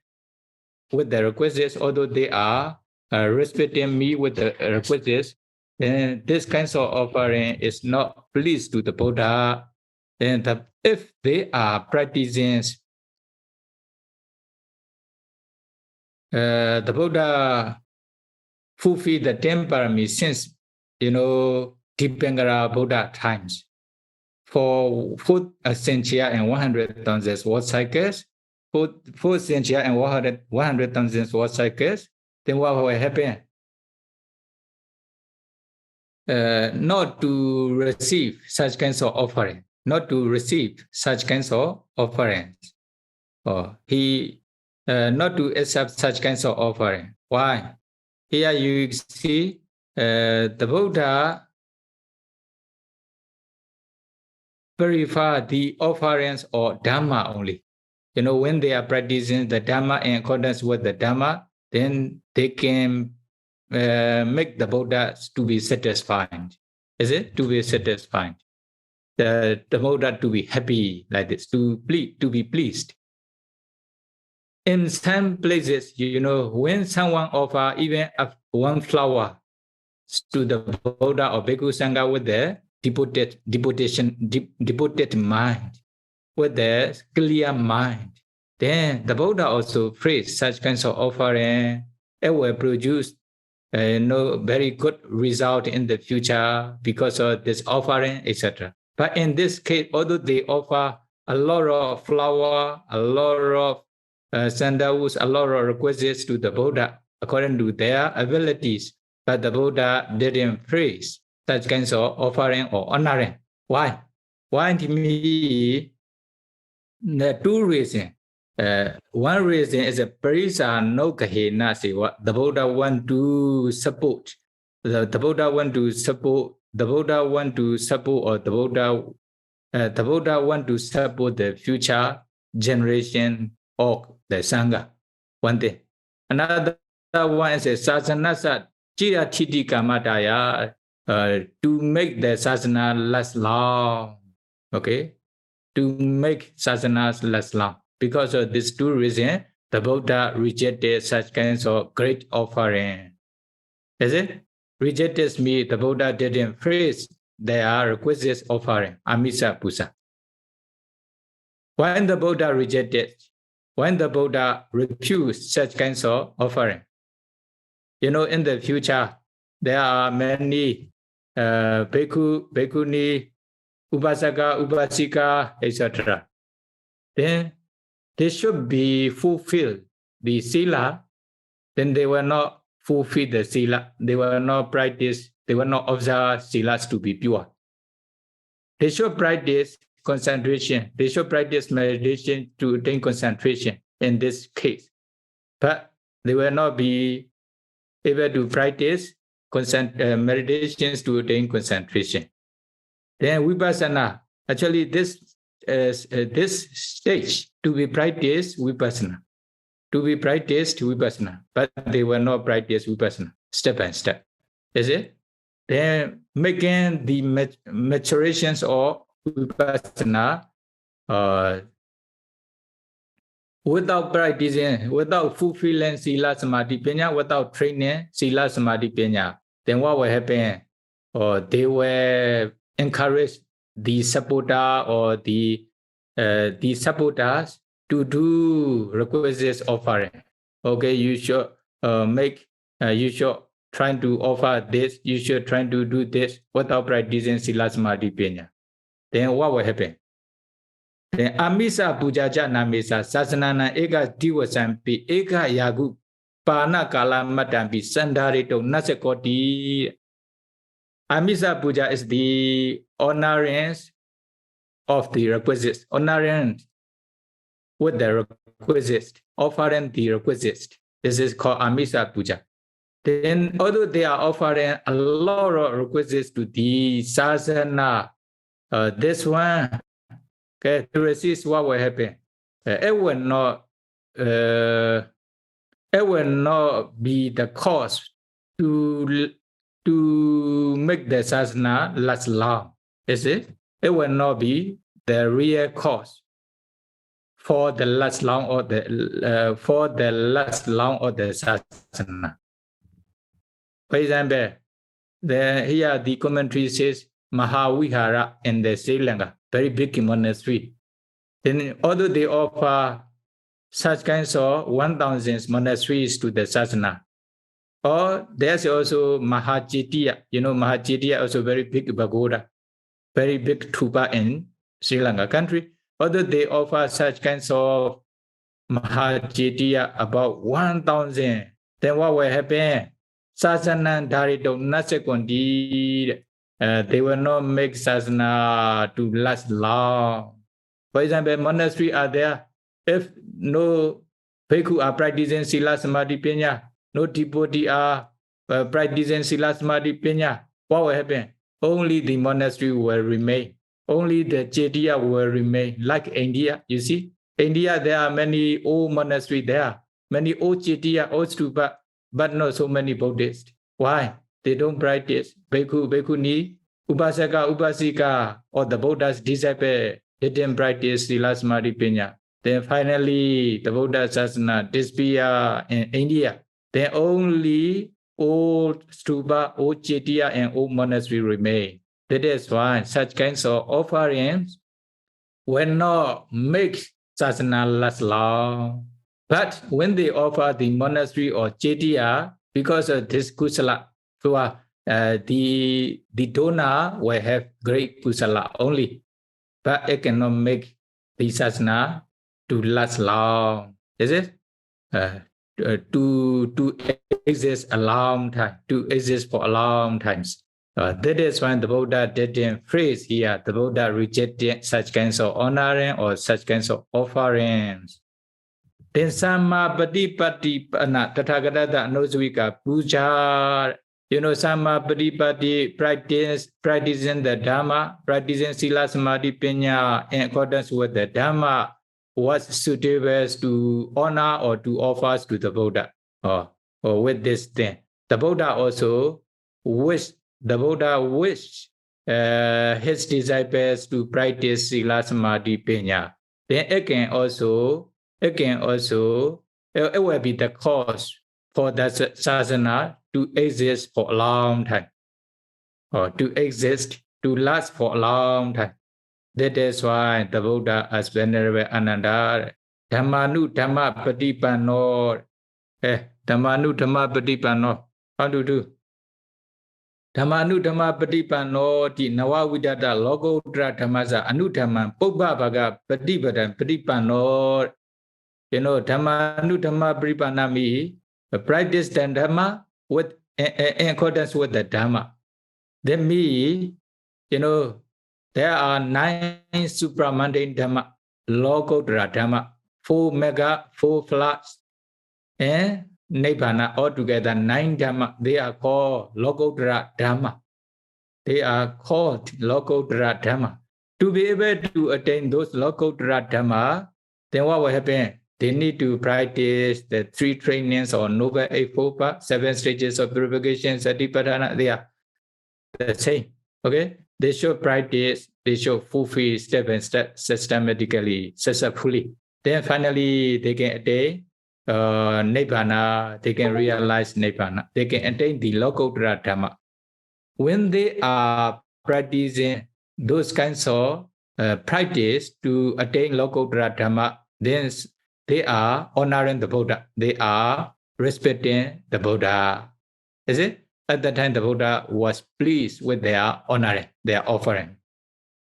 with the requisites, although they are respecting me with the requisites, then this kind of offering is not pleased to the Buddha. And if they are practicing the Buddha fulfilled the 10 paramis since, Dipangara Buddha times. For 4 century and 100,000 world cycles, 4 century and 100,000 world cycles, then what will happen? Not to receive such kinds of offering, not to receive such kinds of offerings. Not to accept such kinds of offering. Why? Here you see the Buddha prefer the offerings or Dhamma only. When they are practicing the Dhamma in accordance with the Dhamma, then they can make the Buddha to be satisfied. Is it? To be satisfied. The Buddha to be happy like this, to be pleased. In some places, when someone offer even one flower to the Buddha or Bhikkhu Sangha with their devoted mind, with their clear mind, then the Buddha also prays such kinds of offering. It will produce very good result in the future because of this offering, etc. But in this case, although they offer a lot of flower, a lot of sandalwoods, a lot of requisites to the Buddha according to their abilities, but the Buddha didn't praise such kinds of offering or honoring. Why? Why to me? The two reasons. One reason is a parisa no kahena say what the Buddha want to support. The Buddha want to support. The Buddha want to support, or the Buddha want to support the future generation of the Sangha. One thing. Another one is a sasanasa chira chiti kamataya, to make the sasana last long. Okay? To make sasanas last long. Because of these two reasons, the Buddha rejected such kinds of great offering. Is it? Rejected me, the Buddha didn't praise their requisite offering, Amisa Pusa. When the Buddha rejected, when the Buddha refused such kinds of offering, in the future, there are many bhikkhu, bhikkhuni, upasaka, upasika, etc. Then they should be fulfilled the sila, then they will not fulfill the sila. They will not practice, they will not observe silas to be pure. They should practice concentration. They should practice meditation to attain concentration in this case. But they will not be able to practice meditations to attain concentration. Then vipassana, actually this stage to be practiced vipassana. To be practiced vipassana, but they will not practice vipassana step by step. Is it? Then making the maturations of vipassana without practicing, without fulfilling sila samadhi panya, without training sila samadhi panya, then what will happen? They will encourage the supporter or the supporters to do requisites offering. Okay, you should you should try to offer this, you should try to do this without practicing sila samadhi panya. Then what will happen? Then amisa pujaja namisa sasanana eka diwasampi eka yagu Pana Kala Matambi Sandarito Nasekoti. Amisa Puja is the honorance of the requisites, honorance with the requisites, offering the requisites. This is called Amisa Puja. Then, although they are offering a lot of requisites to the Sasana, this one, okay, to resist what will happen. It will not be the cause to make the Sasana last long. Is it? It will not be the real cause for the last long or the Sasana. For example, here the commentary says Mahavihara in the Sri Lanka, very big monastery. Then, although they offer such kinds of 1,000 monasteries to the Sasana, or there's also Mahācetiya. You know, Mahācetiya also very big pagoda, very big tupa in Sri Lanka country. Although they offer such kinds of Mahācetiya about 1,000, then what will happen? Sasana Dharito Nasekondi, they will not make Sasana to last long. For example, monastery are there. If no bhikkhu are practicing Sila Samadhi Panya, no devotee are practicing Sila Samadhi Panya, what will happen? Only the monastery will remain. Only the Chetiya will remain. Like India, you see? India, there are many old monasteries there, many old Chetiya, old stupa, but not so many Buddhists. Why? They don't practice. Bhikkhu, bhikkhuni, upasaka, upasika, or the Buddha's disciple, they didn't practice Sila Samadhi Panya. Then finally, the Buddha Sasana disappear in India. Then only old stupa, old Chetiya, and old monastery remain. That is why such kinds of offerings will not make Sasana last long. But when they offer the monastery or Chetiya, because of this kusala, so the donor will have great kusala only, but it cannot make the Sasana to last long. Is it? To exist a long time, to exist for a long time. That is when the Buddha didn't phrase here. The Buddha rejected such kinds of honoring or such kinds of offerings. Then Samma Patipattipana Tathagata Anusvika Puja. You know, Samma Patipatti practicing the Dhamma, practicing Sila Samadhi Panya in accordance with the Dhamma was suitable to honor or to offer to the Buddha. Or with this thing. The Buddha also wished his disciples to practice Sila Samadhi Panya. Then it will be the cause for the Sasana to exist for a long time, or to exist, to last for a long time. That is why the Buddha as Venerable Ananda, Dhammanu Dhamma Patipano, Dhammanu Dhamma Patipano, how to do? Dhammanu Dhamma Patipano, di Nawavidata, Logodra Dhammasa, Anudhamman, Pobba Bhaga, Patipadan, Patipano. You know, Dhammanu Dhamma Patipana means practice the Dhamma with in accordance with the Dhamma. That means, you know, there are 9 supramundane Dhamma, Logodra Dhamma, 4 mega, 4 flats, and Nibbana, altogether 9 Dhamma. They are called Logodra Dhamma. They are called Logodra Dhamma. To be able to attain those Logodra Dhamma, then what will happen? They need to practice the 3 trainings or Noble Eightfold, 7 stages of purification, Satipatthana. They are the same. Okay? They should practice, they should fulfill step by step systematically, successfully. Then finally, they can attain Nibbana, they can realize Nibbana. They can attain the Lokodara Dhamma. When they are practicing those kinds of practice to attain Lokodara Dhamma, then they are honoring the Buddha. They are respecting the Buddha. Is it? At that time, the Buddha was pleased with their honoring, their offering.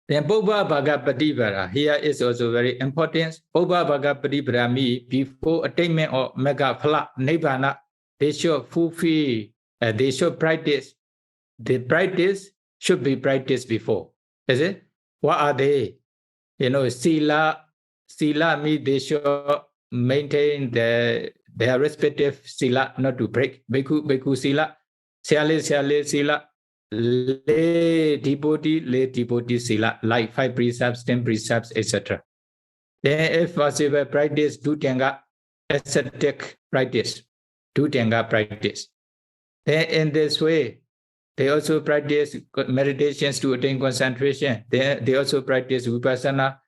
Then Pobba Bhaga Patipara, here is also very important. Pobba Bhaga Patipara means before attainment of Mega Phala Nibbana, they should fulfill, they should practice. The practice should be practiced before. Is it? What are they? Sila means they should maintain their respective sila, not to break. Bhikkhu sila, siale sila, lay devotee sila, like 5 precepts, 10 precepts, etc. Then if possible, practice Dutanga, ascetic practice, Dutanga practice. Then in this way, they also practice meditations to attain concentration. They also practice vipassana.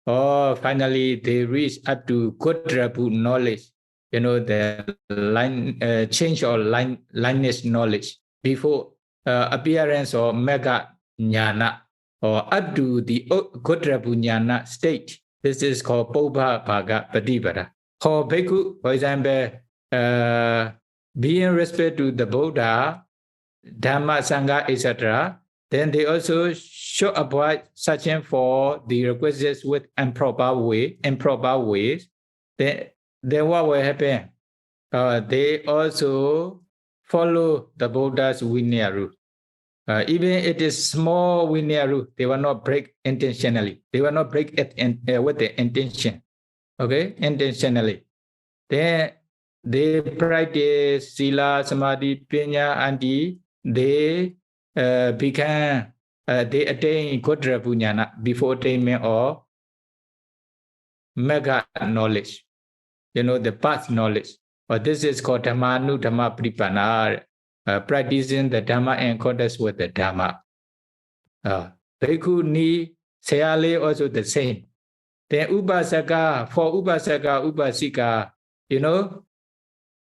Or finally, they reach up to Kotrapu knowledge, the line change or lineage knowledge before appearance or mega jnana, or up to the Kotrapu jnana state. This is called Pobha Bhaga Patipada. For Bhikkhu, for example, being respect to the Buddha, Dhamma, Sangha, etc., then they also should avoid searching for the requisites with improper ways. Then what will happen? They also follow the Buddha's Vinaya route. Even it is small Vinaya route, they will not break intentionally. They will not break it with the intention. Okay, intentionally. Then they practice Sila, Samadhi, Panya, and they they attain Kotrapu jnana before attainment of mega knowledge, the past knowledge. Or this is called Dhammanu Dhamma Paribbāna, practicing the Dhamma in accordance with the Dhamma. Bhikkhu ni Sayale also the same. Then Upasaka, for Upasaka, Upasika,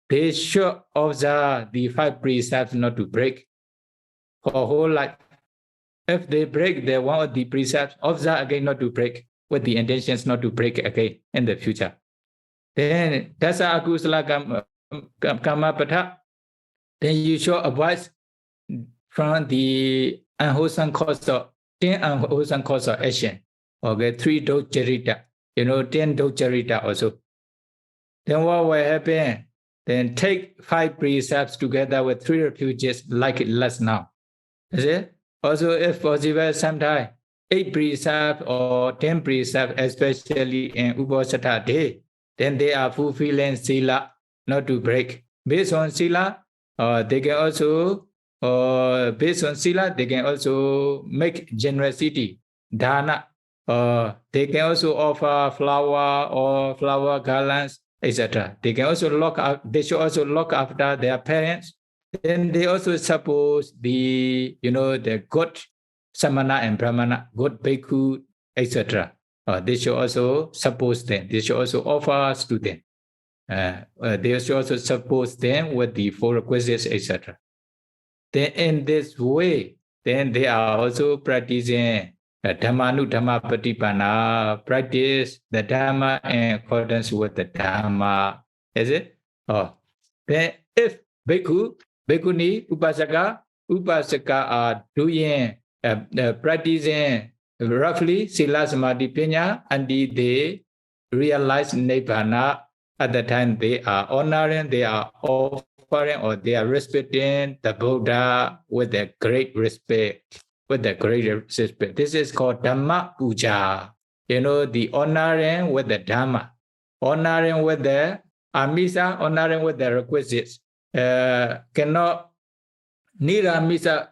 they should observe the 5 precepts not to break for whole life. If they break the one of the precepts, observe again not to break, with the intentions not to break again in the future. Then Dasa Akusala Kama Patha, then you should avoid from the unwholesome cause of 10 unwholesome cause of action. Okay, 3 docharita, 10 docharita also. Then what will happen? Then take 5 precepts together with 3 refuges like it lasts now. Is it? Also, if possible, sometimes 8 precepts or 10 precepts, especially in Uposatha day, then they are fulfilling Sila, not to break. Based on Sila, they can also, make generosity, dana. They can also offer flower or flower garlands, etc. They can also they should also look after their parents. Then they also suppose the good samana and brahmana, good bhikkhu, etc. They should also suppose them. They should also offer to them. They should also suppose them with the 4 requisites, etc. Then in this way, then they are also practicing Dhammanu Dhamma Paribbāna, practice the Dhamma in accordance with the Dhamma. Is it? Then if bhikkhu, bhikkhuni, upasaka are doing, practicing roughly Sila, Samadhi, Panya, and they realize Nibbana. At the time they are honoring, they are offering, or they are respecting the Buddha with a great respect. This is called Dhamma Puja. The honoring with the Dhamma, honoring with the Amisa, honoring with the requisites. Cannot Nira Misa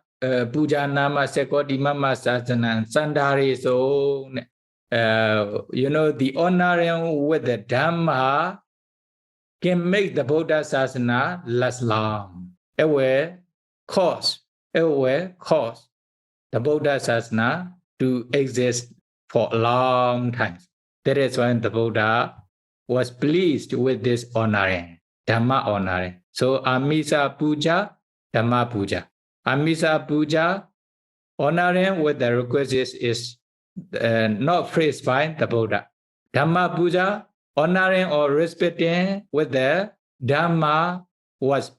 Puja Nama Sekoti Mama Sasana Sandari. So, the honoring with the Dhamma can make the Buddha Sasana last long. It will cause the Buddha Sasana to exist for a long time. That is when the Buddha was pleased with this honoring, Dhamma honoring. So Amisa Puja, Dhamma Puja. Amisa Puja, honoring with the requisites is not praised by the Buddha. Dhamma Puja, honoring or respecting with the Dhamma was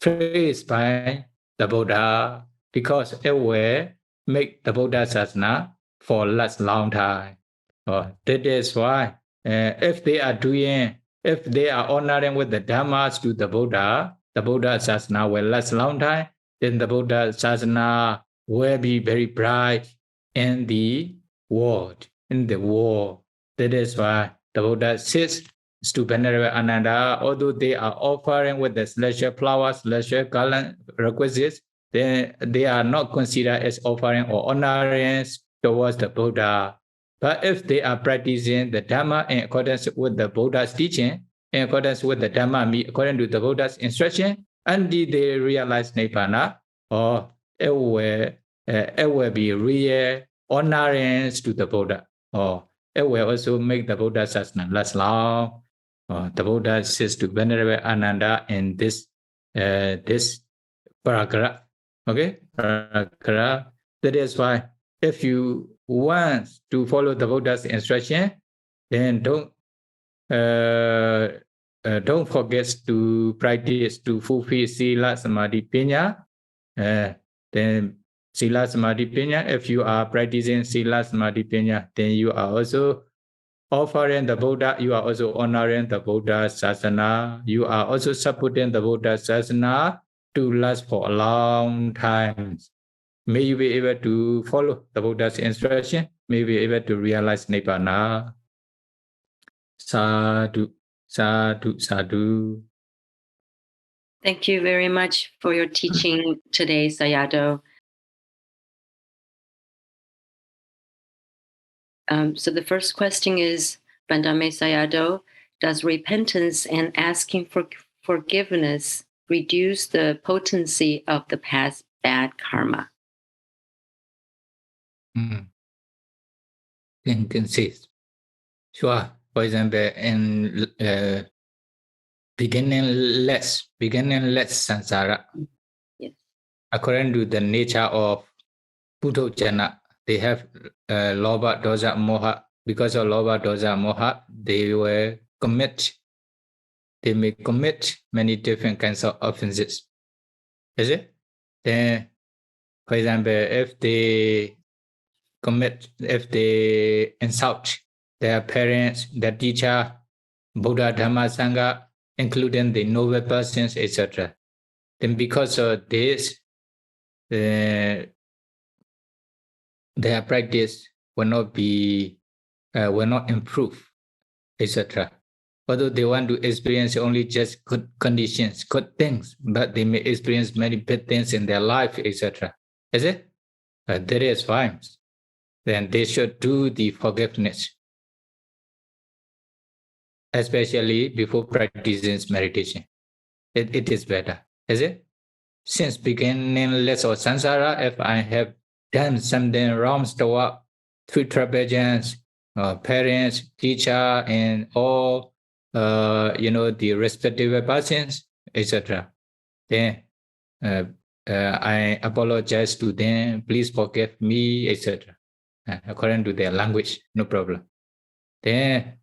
praised by the Buddha, because it will make the Buddha Sasana for last long time. That is why if they are doing if they are honoring with the Dhammas to the Buddha Sasana will last a long time, then the Buddha Sasana will be very bright in the world, That is why the Buddha says to Venerable Ananda, although they are offering with the celestial flowers, celestial garland requisites, then they are not considered as offering or honoring towards the Buddha. But if they are practicing the Dhamma in accordance with the Buddha's teaching, in accordance with the Dhamma, according to the Buddha's instruction, until they realize Nibbana, or it will be real honorings to the Buddha, or it will also make the Buddha Sasana last long. The Buddha says to Venerable Ananda in this paragraph. Okay, paragraph. That is why if you want to follow the Buddha's instruction, then don't forget to practice to fulfill Sila Samadhi Panya. Then Sila Samadhi Panya, if you are practicing Sila Samadhi Panya, then you are also offering the Buddha, you are also honoring the Buddha Sasana, you are also supporting the Buddha Sasana to last for a long time. May you be able to follow the Buddha's instruction, may you be able to realize Nibbana. Sadhu, sadhu, sadhu. Thank you very much for your teaching today, Sayadaw. So the first question is, Vandame Sayadaw, does repentance and asking for forgiveness reduce the potency of the past bad karma? Consist. Sure. For example, in beginningless samsara, yes. According to the nature of Puthojana, they have Lobha, Dosa, Moha. Because of Lobha, Dosa, Moha, they may commit many different kinds of offenses. Is it? Then, for example, if they insult their parents, their teacher, Buddha, Dhamma, Sangha, including the noble persons, etc., then because of this, their practice will not improve, etc. Although they want to experience only just good conditions, good things, but they may experience many bad things in their life, etc. Is it? That is fine. Then they should do the forgiveness, especially before practicing meditation. It is better, is it? Since beginningless or samsara, if I have done something wrong toward three trapezes, parents, teacher, and all, the respective persons, etc., then I apologize to them. Please forgive me, etc. According to their language, no problem. Then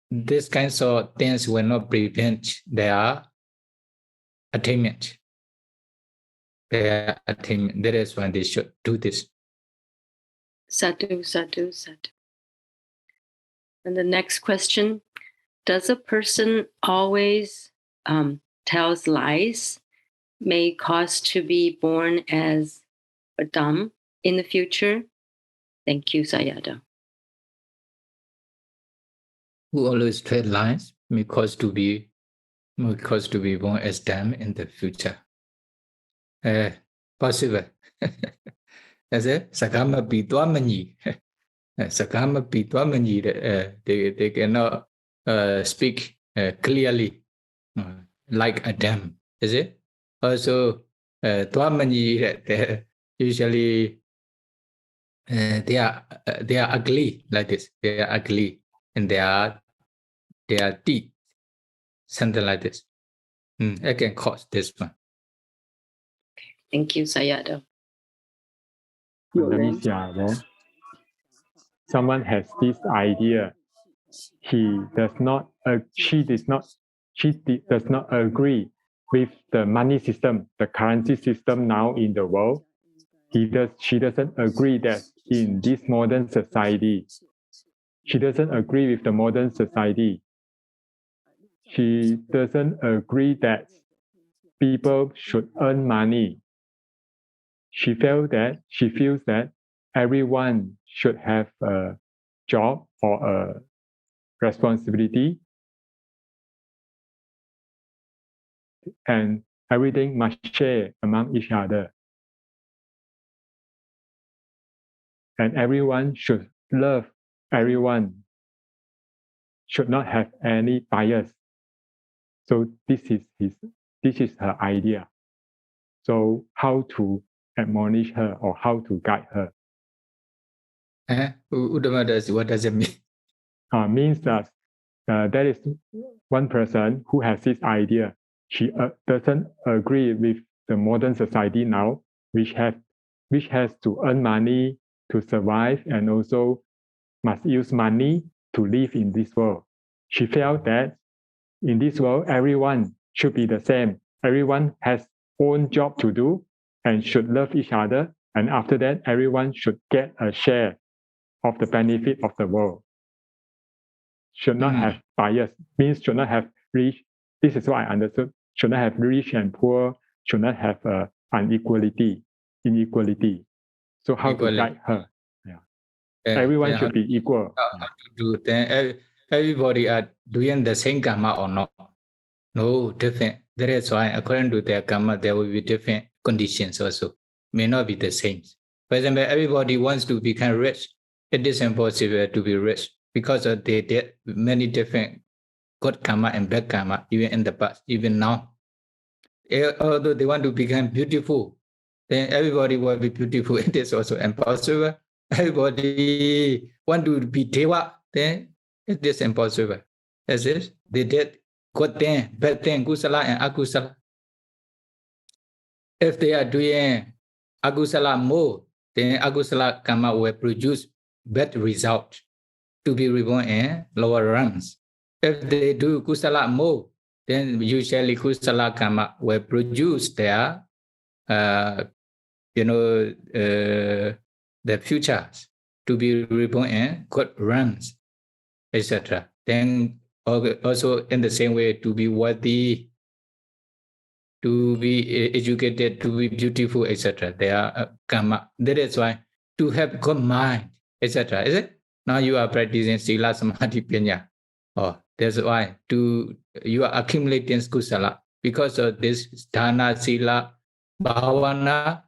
these kinds of things will not prevent their attainment. That is when they should do this. Sadhu, sadhu, sadhu. And the next question, does a person always tells lies may cause to be born as a dumb in the future? Thank you, Sayadaw. Who always tell lies may cause to be born as dumb in the future. Possible. As a Sakama Pitwamani. Sakama Pitwamani, they cannot speak clearly like a dam, is it? Also, Twamani, usually they are ugly like this. They are ugly and they are teeth, something like this. I can cause this one. Thank you, Sayadaw. Someone has this idea. She does not agree with the money system, the currency system now in the world. She doesn't agree that in this modern society, she doesn't agree with the modern society. she doesn't agree that people should earn money. She feels that everyone should have a job or a responsibility, and everything must share among each other. And everyone should love everyone, should not have any bias. So this is her idea. So how to admonish her or how to guide her? What does it mean? Means that there is one person who has this idea. She doesn't agree with the modern society now, which has to earn money to survive and also must use money to live in this world. She felt that in this world, everyone should be the same. Everyone has own job to do and should love each other. And after that, everyone should get a share of the benefit of the world. Should not have bias, means should not have rich. This is what I understood. Should not have rich and poor, should not have inequality. So how to guide her? Everyone should be equal. How to do then? Everybody are doing the same karma or not? No, different. That is why according to their karma, there will be different conditions also. May not be the same. For example, everybody wants to become rich. It is impossible to be rich because they did many different good karma and bad karma, even in the past, even now. Although they want to become beautiful, then everybody will be beautiful. It is also impossible. Everybody want to be deva, then it is impossible. As is, they did good thing, bad thing, kusala and akusala. If they are doing akusala more, then akusala karma will produce bad result to be reborn in lower ranks. If they do kusala more, then usually kusala karma will produce their, the futures to be reborn in good ranks, etc. Then also in the same way to be worthy, to be educated, to be beautiful, etc. They are karma. That is why to have good mind, etc. Is it? Now you are practicing sila, samadhi, panya. Oh, that's why you are accumulating kusala. Because of this dana, sila, bhavana,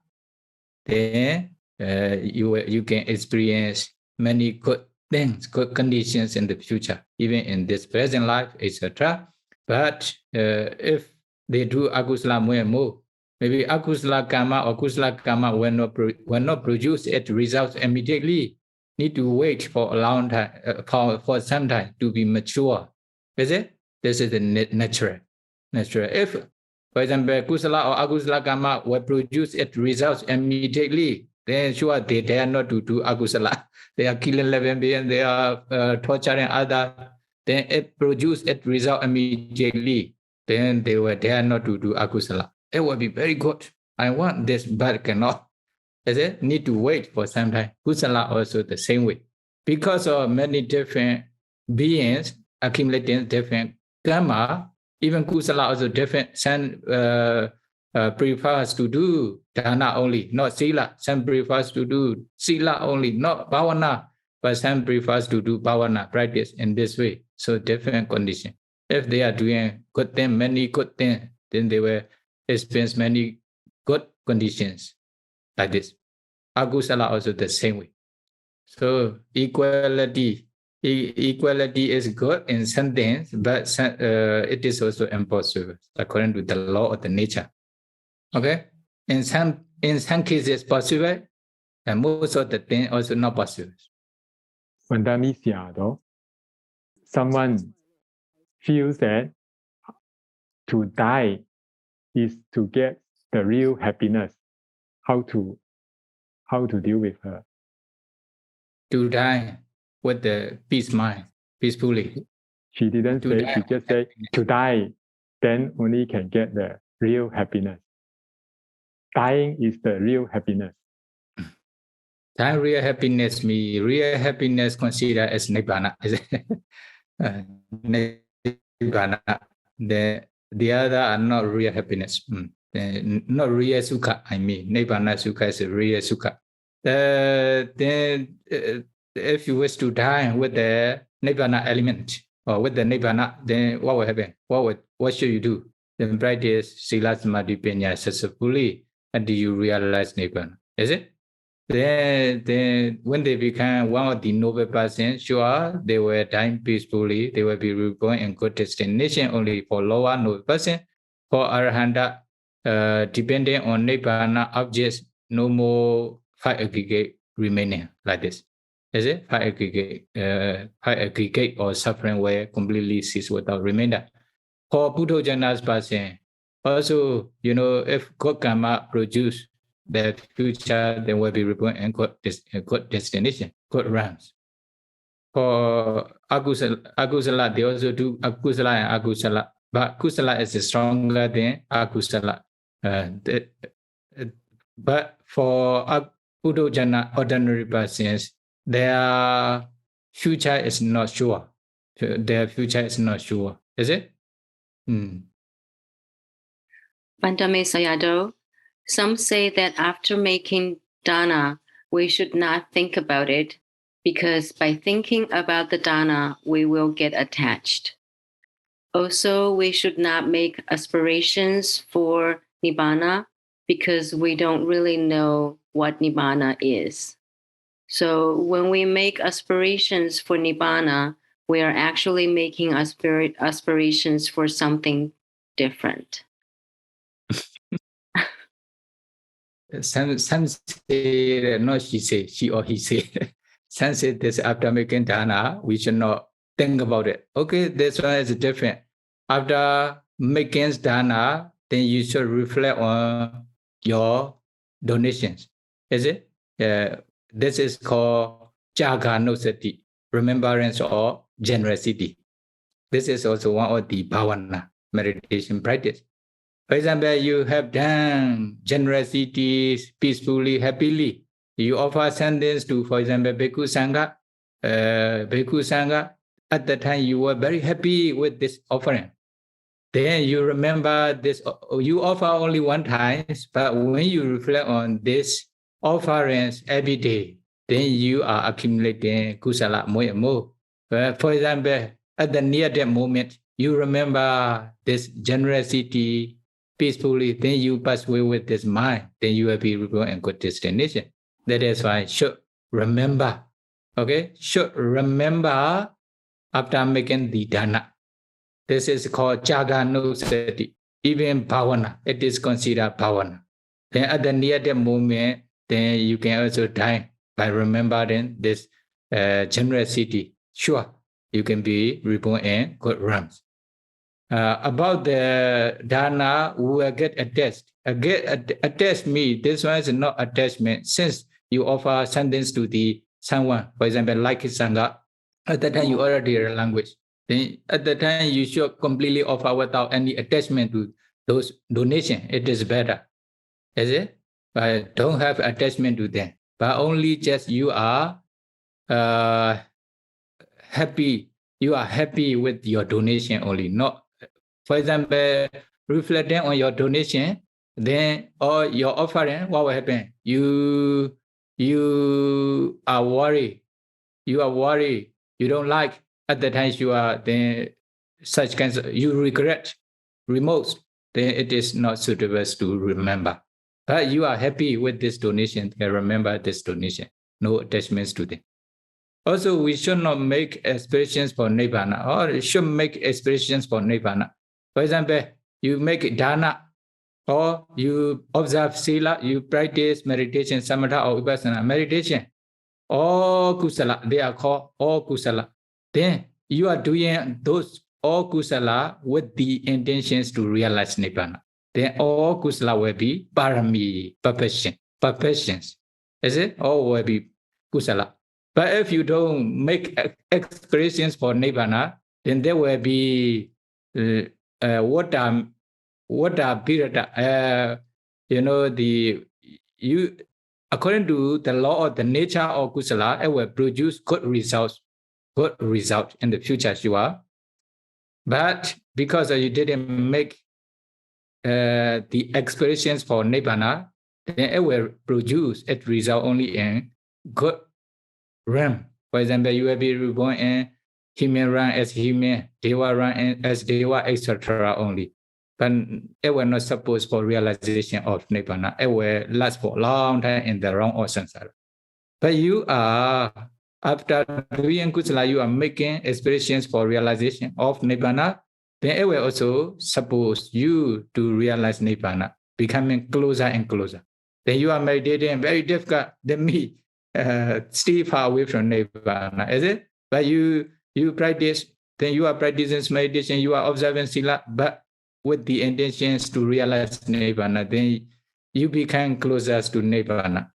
then you can experience many good things, good conditions in the future, even in this present life, etc. But if they do akusala more and more, maybe akusala karma or kusala karma will not produce its results immediately. Need to wait for a long time, for some time to be mature. Is it? This is the natural. If, for example, kusala or akusala karma will produce its results immediately, then sure they dare not to do akusala. They are killing 11 billion, they are torturing others. Then it produce its result immediately. Then they will dare not to do akusala. It will be very good. I want this, but cannot. Is it? Need to wait for some time. Kusala also the same way. Because of many different beings accumulating different karma, even kusala also different. Some prefers to do dana only, not sila. Some prefers to do sila only, not bhavana. But some prefers to do bhavana, practice in this way. So different condition. If they are doing good things, many good things, then they will experience many good conditions like this. Akusala also the same way. So equality is good in some things, but it is also impossible according to the law of the nature. Okay, in some cases possible, and most of the things also not possible. Someone feels that to die is to get the real happiness. How to deal with her? To die with the peace mind, peacefully. She didn't say, she just said to die, then only can get the real happiness. Dying is the real happiness. That real happiness real happiness considered as nibbana. Nibbana. The other are not real happiness. Not real sukha, I mean. Nibbana sukha is a real sukha. Then if you wish to die with the Nibbana element or with the Nibbana, then what will happen? What should you do? Then practice Sila Samadhi Panya successfully until you realize Nibbana. Is it? Then when they become one of the noble persons, sure, they will die peacefully. They will be reborn in good destination only for lower noble person. For Arahanta, depending on Nibbana objects, no more five aggregate remaining like this. Is it? Five aggregate or suffering will completely cease without remainder. For Buddha-jana's person, also, if good karma produce the future, then will be reborn in good destination, good realms. For akusala, they also do akusala and akusala, but kusala is stronger than akusala. But for Buddha-jana ordinary persons, their future is not sure. Their future is not sure. Is it? Bantame Sayadaw, some say that after making dana, we should not think about it, because by thinking about the dana, we will get attached. Also, we should not make aspirations for nibbana, because we don't really know what nibbana is. So when we make aspirations for nibbana, we are actually making aspirations for something different. Some say that not she or he say. Some say this after making dana, we should not think about it. Okay, this one is different. After making dana, then you should reflect on your donations. Is it? This is called jaganosati, remembrance or generosity. This is also one of the bhavana meditation practice. For example, you have done generosity peacefully, happily. You offer sentence to, for example, Bhikkhu Sangha. Bhikkhu Sangha, at the time you were very happy with this offering. Then you remember this, you offer only one time, but when you reflect on this offerings every day, then you are accumulating kusala more and more. For example, at the near that moment, you remember this generosity peacefully, then you pass away with this mind, then you will be reborn in good destination. That is why should remember. Okay, should remember after making the dana. This is called jaganosati. Even bhavana, it is considered bhavana. Then at the near that moment, then you can also die by remembering this generosity. Sure, you can be reborn in good realms. About the dana, we will get attached. Attached me, this one is not attachment. Since you offer sentence to the someone, for example, like Sangha, at that time you already hear language. Then at the time you should completely offer without any attachment to those donations. It is better. Is it? But don't have attachment to them. But only just you are happy. You are happy with your donation only. Not, for example, reflecting on your donation, then or your offering, what will happen? You are worried. You are worried. You don't like. At the time you are then such kinds of, you regret, remorse. Then it is not suitable to remember. But you are happy with this donation. Can remember this donation. No attachments to them. Also, we should not make aspirations for nibbana, or should make aspirations for nibbana. For example, you make dana, or you observe sila, you practice meditation, samatha or vipassana meditation. All kusala, they are called all kusala. Then you are doing those all kusala with the intentions to realize nibbana. Then all kusala will be parami, perfections. Is it? All will be kusala. But if you don't make expressions for nibbana, then there will be according to the law of the nature of kusala, it will produce good results in the future, sure. But because you didn't make the expressions for Nibbana, then it will produce it result only in good realm. For example, you will be reborn in human realm as human, Deva realm as Deva, etc. only. But it will not suppose for realization of Nibbana. It will last for a long time in the realm of samsara. But you are, after doing kusala, you are making expressions for realization of Nibbana, then it will also suppose you to realize Nibbana, becoming closer and closer. Then you are meditating very difficult than me, stay far away from Nibbana, is it? But you practice, then you are practicing meditation, you are observing sila, but with the intentions to realize Nibbana, then you become closer to Nibbana,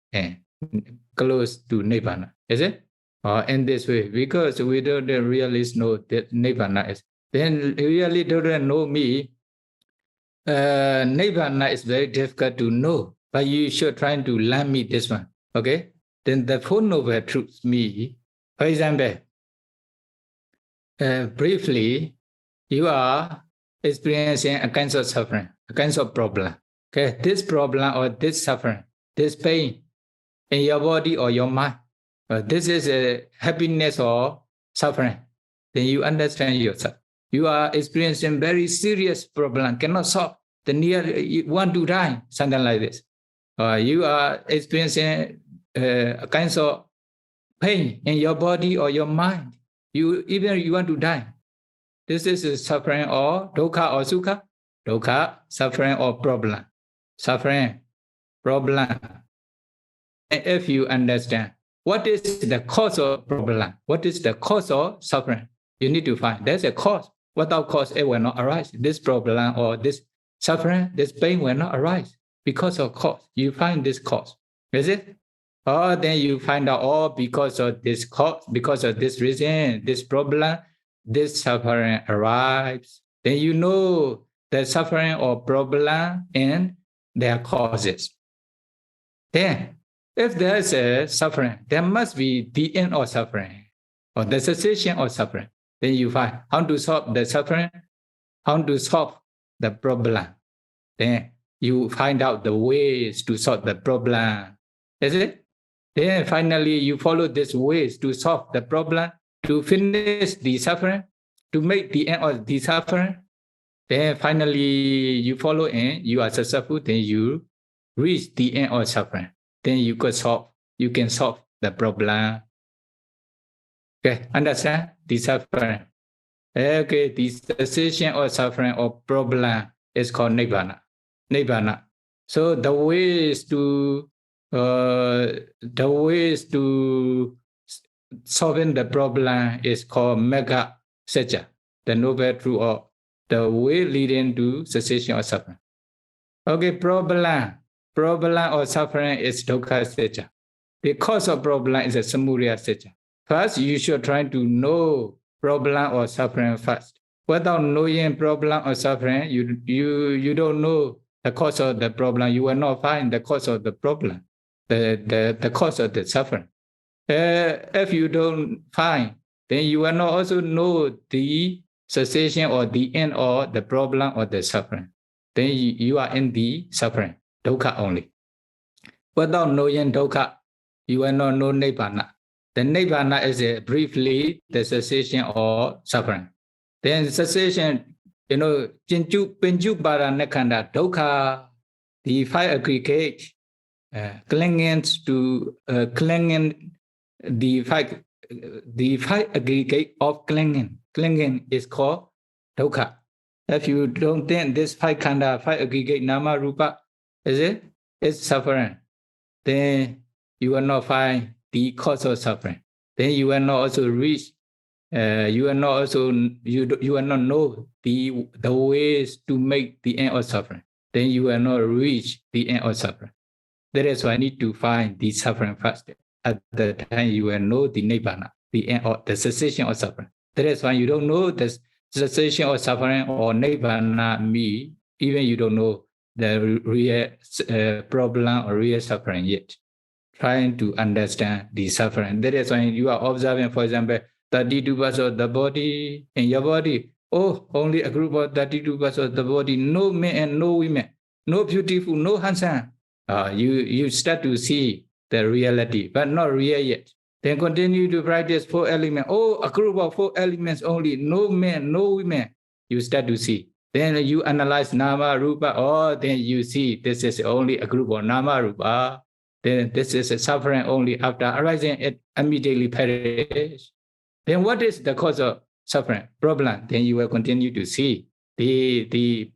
close to Nibbana, is it? Or in this way, because we don't really know that Nibbana is, then really don't know me. Nibbana is very difficult to know, but you should try to learn me this one, okay? Then the Four Noble Truths me, for example, briefly, you are experiencing a kind of suffering, a kind of problem, okay? This problem or this suffering, this pain in your body or your mind, this is a happiness or suffering, then you understand yourself. You are experiencing very serious problem, cannot solve. Then you want to die, something like this. You are experiencing a kind of pain in your body or your mind. You want to die. This is a suffering or dukkha or sukha. Dukkha, suffering or problem. Suffering, problem. And if you understand what is the cause of problem, what is the cause of suffering, you need to find there's a cause. Without cause, it will not arise. This problem or this suffering, this pain will not arise because of cause. You find this cause, is it? Or then you find out, oh, because of this cause, because of this reason, this problem, this suffering arrives. Then you know the suffering or problem and their causes. Then, if there is a suffering, there must be the end of suffering or the cessation of suffering. Then you find how to solve the suffering, how to solve the problem. Then you find out the ways to solve the problem. Is it? Then finally you follow these ways to solve the problem, to finish the suffering, to make the end of the suffering. Then finally you follow and you are successful, then you reach the end of suffering. Then you can solve the problem. Okay, understand? The suffering. Okay, the cessation of suffering or problem is called Nibbana. Nibbana. So the ways to solving the problem is called Magga Satcha, the noble truth or the way leading to cessation of suffering. Okay, problem or suffering is dukkha satcha. The cause of problem is a samudaya satcha. First, you should try to know problem or suffering first. Without knowing problem or suffering, you don't know the cause of the problem. You will not find the cause of the problem, the cause of the suffering. If you don't find, then you will not also know the cessation or the end of the problem or the suffering. Then you are in the suffering, dukkha only. Without knowing dukkha, you will not know nibbana. The nibbana is briefly the cessation or suffering. Then cessation, pinju para nekanda dukkha, the five aggregate, clinging, the five aggregate of clinging is called dukkha. If you don't think this five khanda, five aggregate nama rupa, it's suffering, then you will not find the cause of suffering. Then you will not also reach, you will not know the ways to make the end of suffering. Then you will not reach the end of suffering. That is why I need to find the suffering first. At the time you will know the nibbana, the end of the cessation of suffering. That is why you don't know the cessation of suffering or nibbana me, even you don't know the real problem or real suffering yet. Trying to understand the suffering. That is why you are observing, for example, 32% of the body in your body. Oh, only a group of 32% of the body, no men and no women, no beautiful, no handsome. You start to see the reality, but not real yet. Then continue to practice 4 elements. Oh, a group of 4 elements only, no men, no women. You start to see. Then you analyze Nama, Rupa. Oh, then you see this is only a group of Nama, Rupa. Then this is a suffering only after arising, it immediately perish. Then what is the cause of suffering, problem? Then you will continue to see the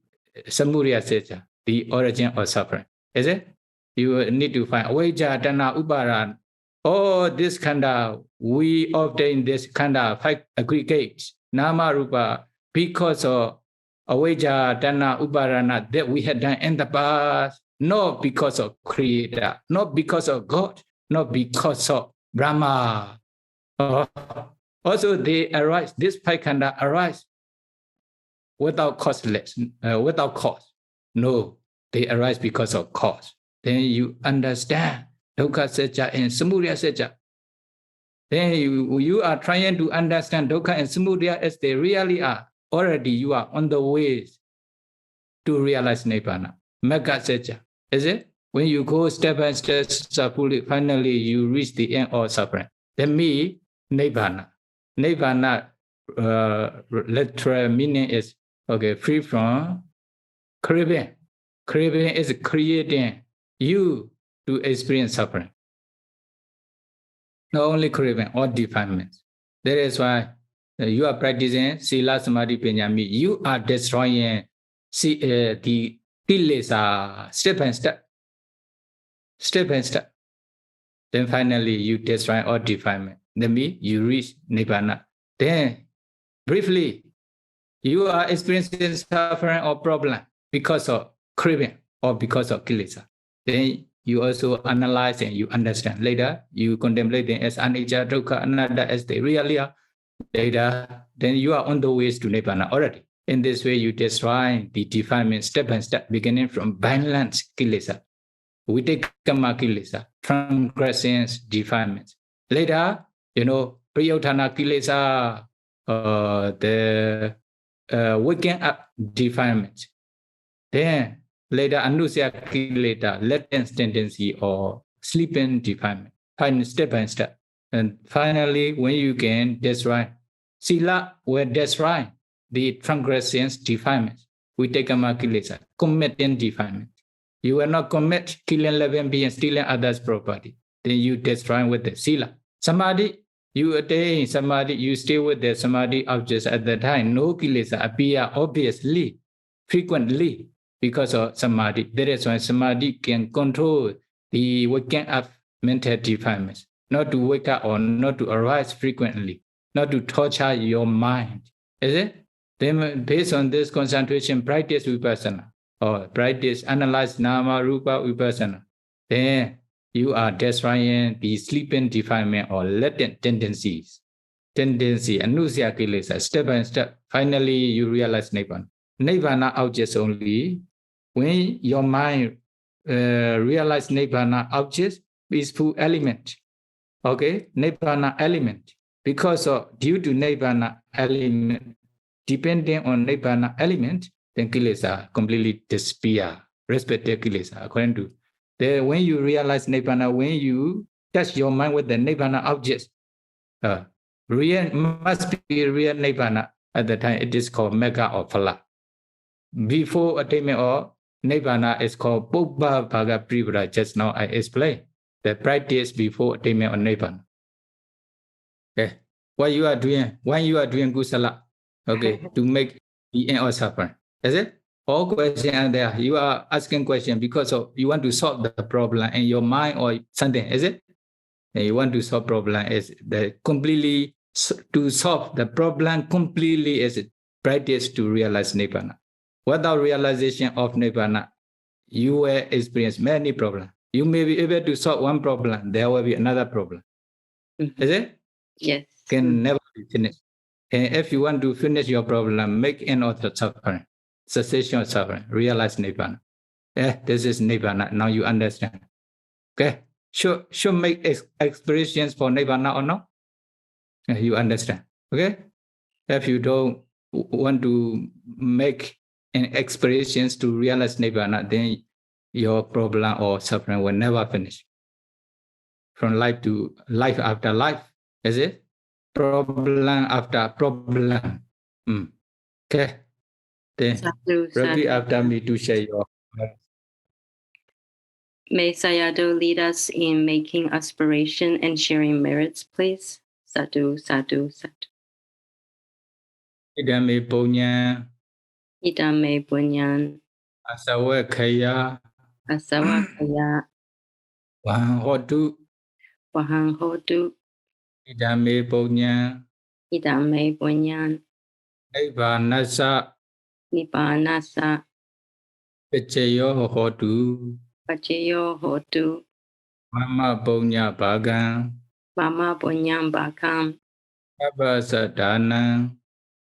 samudaya seta, the origin of suffering. Is it? You need to find avijja, tanha, uparana. Oh, this khanda, we obtain this khanda, 5 aggregates, nama, rupa, because of avijja, tanha, uparana that we had done in the past, not because of Creator, not because of God, not because of Brahma. Also, they arise, this 5 khanda arise without causeless, without cause. No, they arise because of cause. Then you understand dukkha satya and samudaya satya. Then you are trying to understand dukkha and samudaya as they really are. Already you are on the way to realize nibbana. Magga satya. Is it? When you go step by step, finally you reach the end of suffering. Then me, nibbana. Nibbana literal meaning is free from craving. Craving is creating you to experience suffering. Not only craving, all defilements. That is why you are practicing sila samadhi panyami. You are destroying the kilesa step by step. Step by step. Then finally you destroy all defilement. Then you reach nibbana. Then briefly, you are experiencing suffering or problem because of craving or because of kilesa. Then you also analyze and you understand. Later, you contemplate them as anicca, dukkha, anatta as they really are. Later, then you are on the ways to nibbana already. In this way, you destroy the defilement step by step, beginning from violent kilesa, vitakama kilesa, transgressions, defilements. Later, prayodhana kilesa, the waking up defilements. Then later, anusaya kilesa, latent tendency or sleeping defilement. Finally, step by step. And finally, when you can destroy, sila will destroy the transgressions, defilements. Vitakama kilesa, committing defilement. You will not commit killing living beings, stealing others' property. Then you destroy with the sila. Samadhi, you attain samadhi, you stay with the samadhi objects at the time. No kilesa appear obviously, frequently, because of samadhi. That is why samadhi can control the waking up mental defilements. Not to wake up or not to arise frequently, not to torture your mind. Is it? Then based on this concentration, practice vipassana, or practice, analyze nama, rupa, vipassana. Then you are destroying the sleeping defilement or latent tendencies. Tendency, anusaya kilesa, step by step. Finally, you realize nibbana. Nibbana objects only. When your mind realize nibbana objects, peaceful element. Okay, nibbana element. Because of due to nibbana element, depending on nibbana element, then kilesa completely disappear. Respective kilesa, according to. Then when you realize nibbana, when you touch your mind with the nibbana objects, real must be real nibbana. At the time, it is called mega or phala. Before attainment of nibbana is called pubbha bhaga privada. Just now I explained the practice before attainment of nibbana. Okay, what you are doing? When you are doing kusala, okay, to make the end of suffering. Is it? All questions are there. You are asking questions because of you want to solve the problem in your mind or something. Is it? And you want to solve problem is the completely to solve the problem completely is practice to realize nibbana. Without realization of nibbana, you will experience many problems. You may be able to solve one problem, there will be another problem. Is it? Yes. Can never be finished. And if you want to finish your problem, make end of the suffering, cessation of suffering, realize nibbana. This is nibbana. Now you understand. Okay. Should make expressions for nibbana or not? You understand. Okay. If you don't want to make an experience to realize Nibbana, then your problem or suffering will never finish. From life to life after life, is it? Problem after problem. Okay. Then Sadhu, repeat sadhu. after me to share your. May Sayadaw lead us in making aspiration and sharing merits, please. Sadhu, sadhu, sadhu. Idame punya Idame punyan asawakaya asawakaya wahotu. wahang hotu. Idame punya Idame punyan Nibbanasa nibbanasa Pachayo hotu pachayo hotu. Mama punya bagang Mama punyam bakam Abhasadana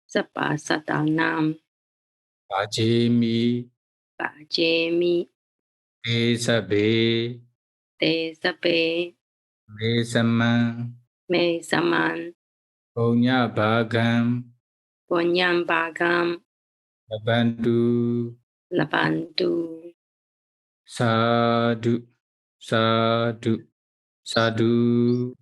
sapa satanam Pachimi bajemi Esabe te sape Mesamang me saman Punya bagam punyam bagam Labantu labantu. Sadhu Sadhu Sadhu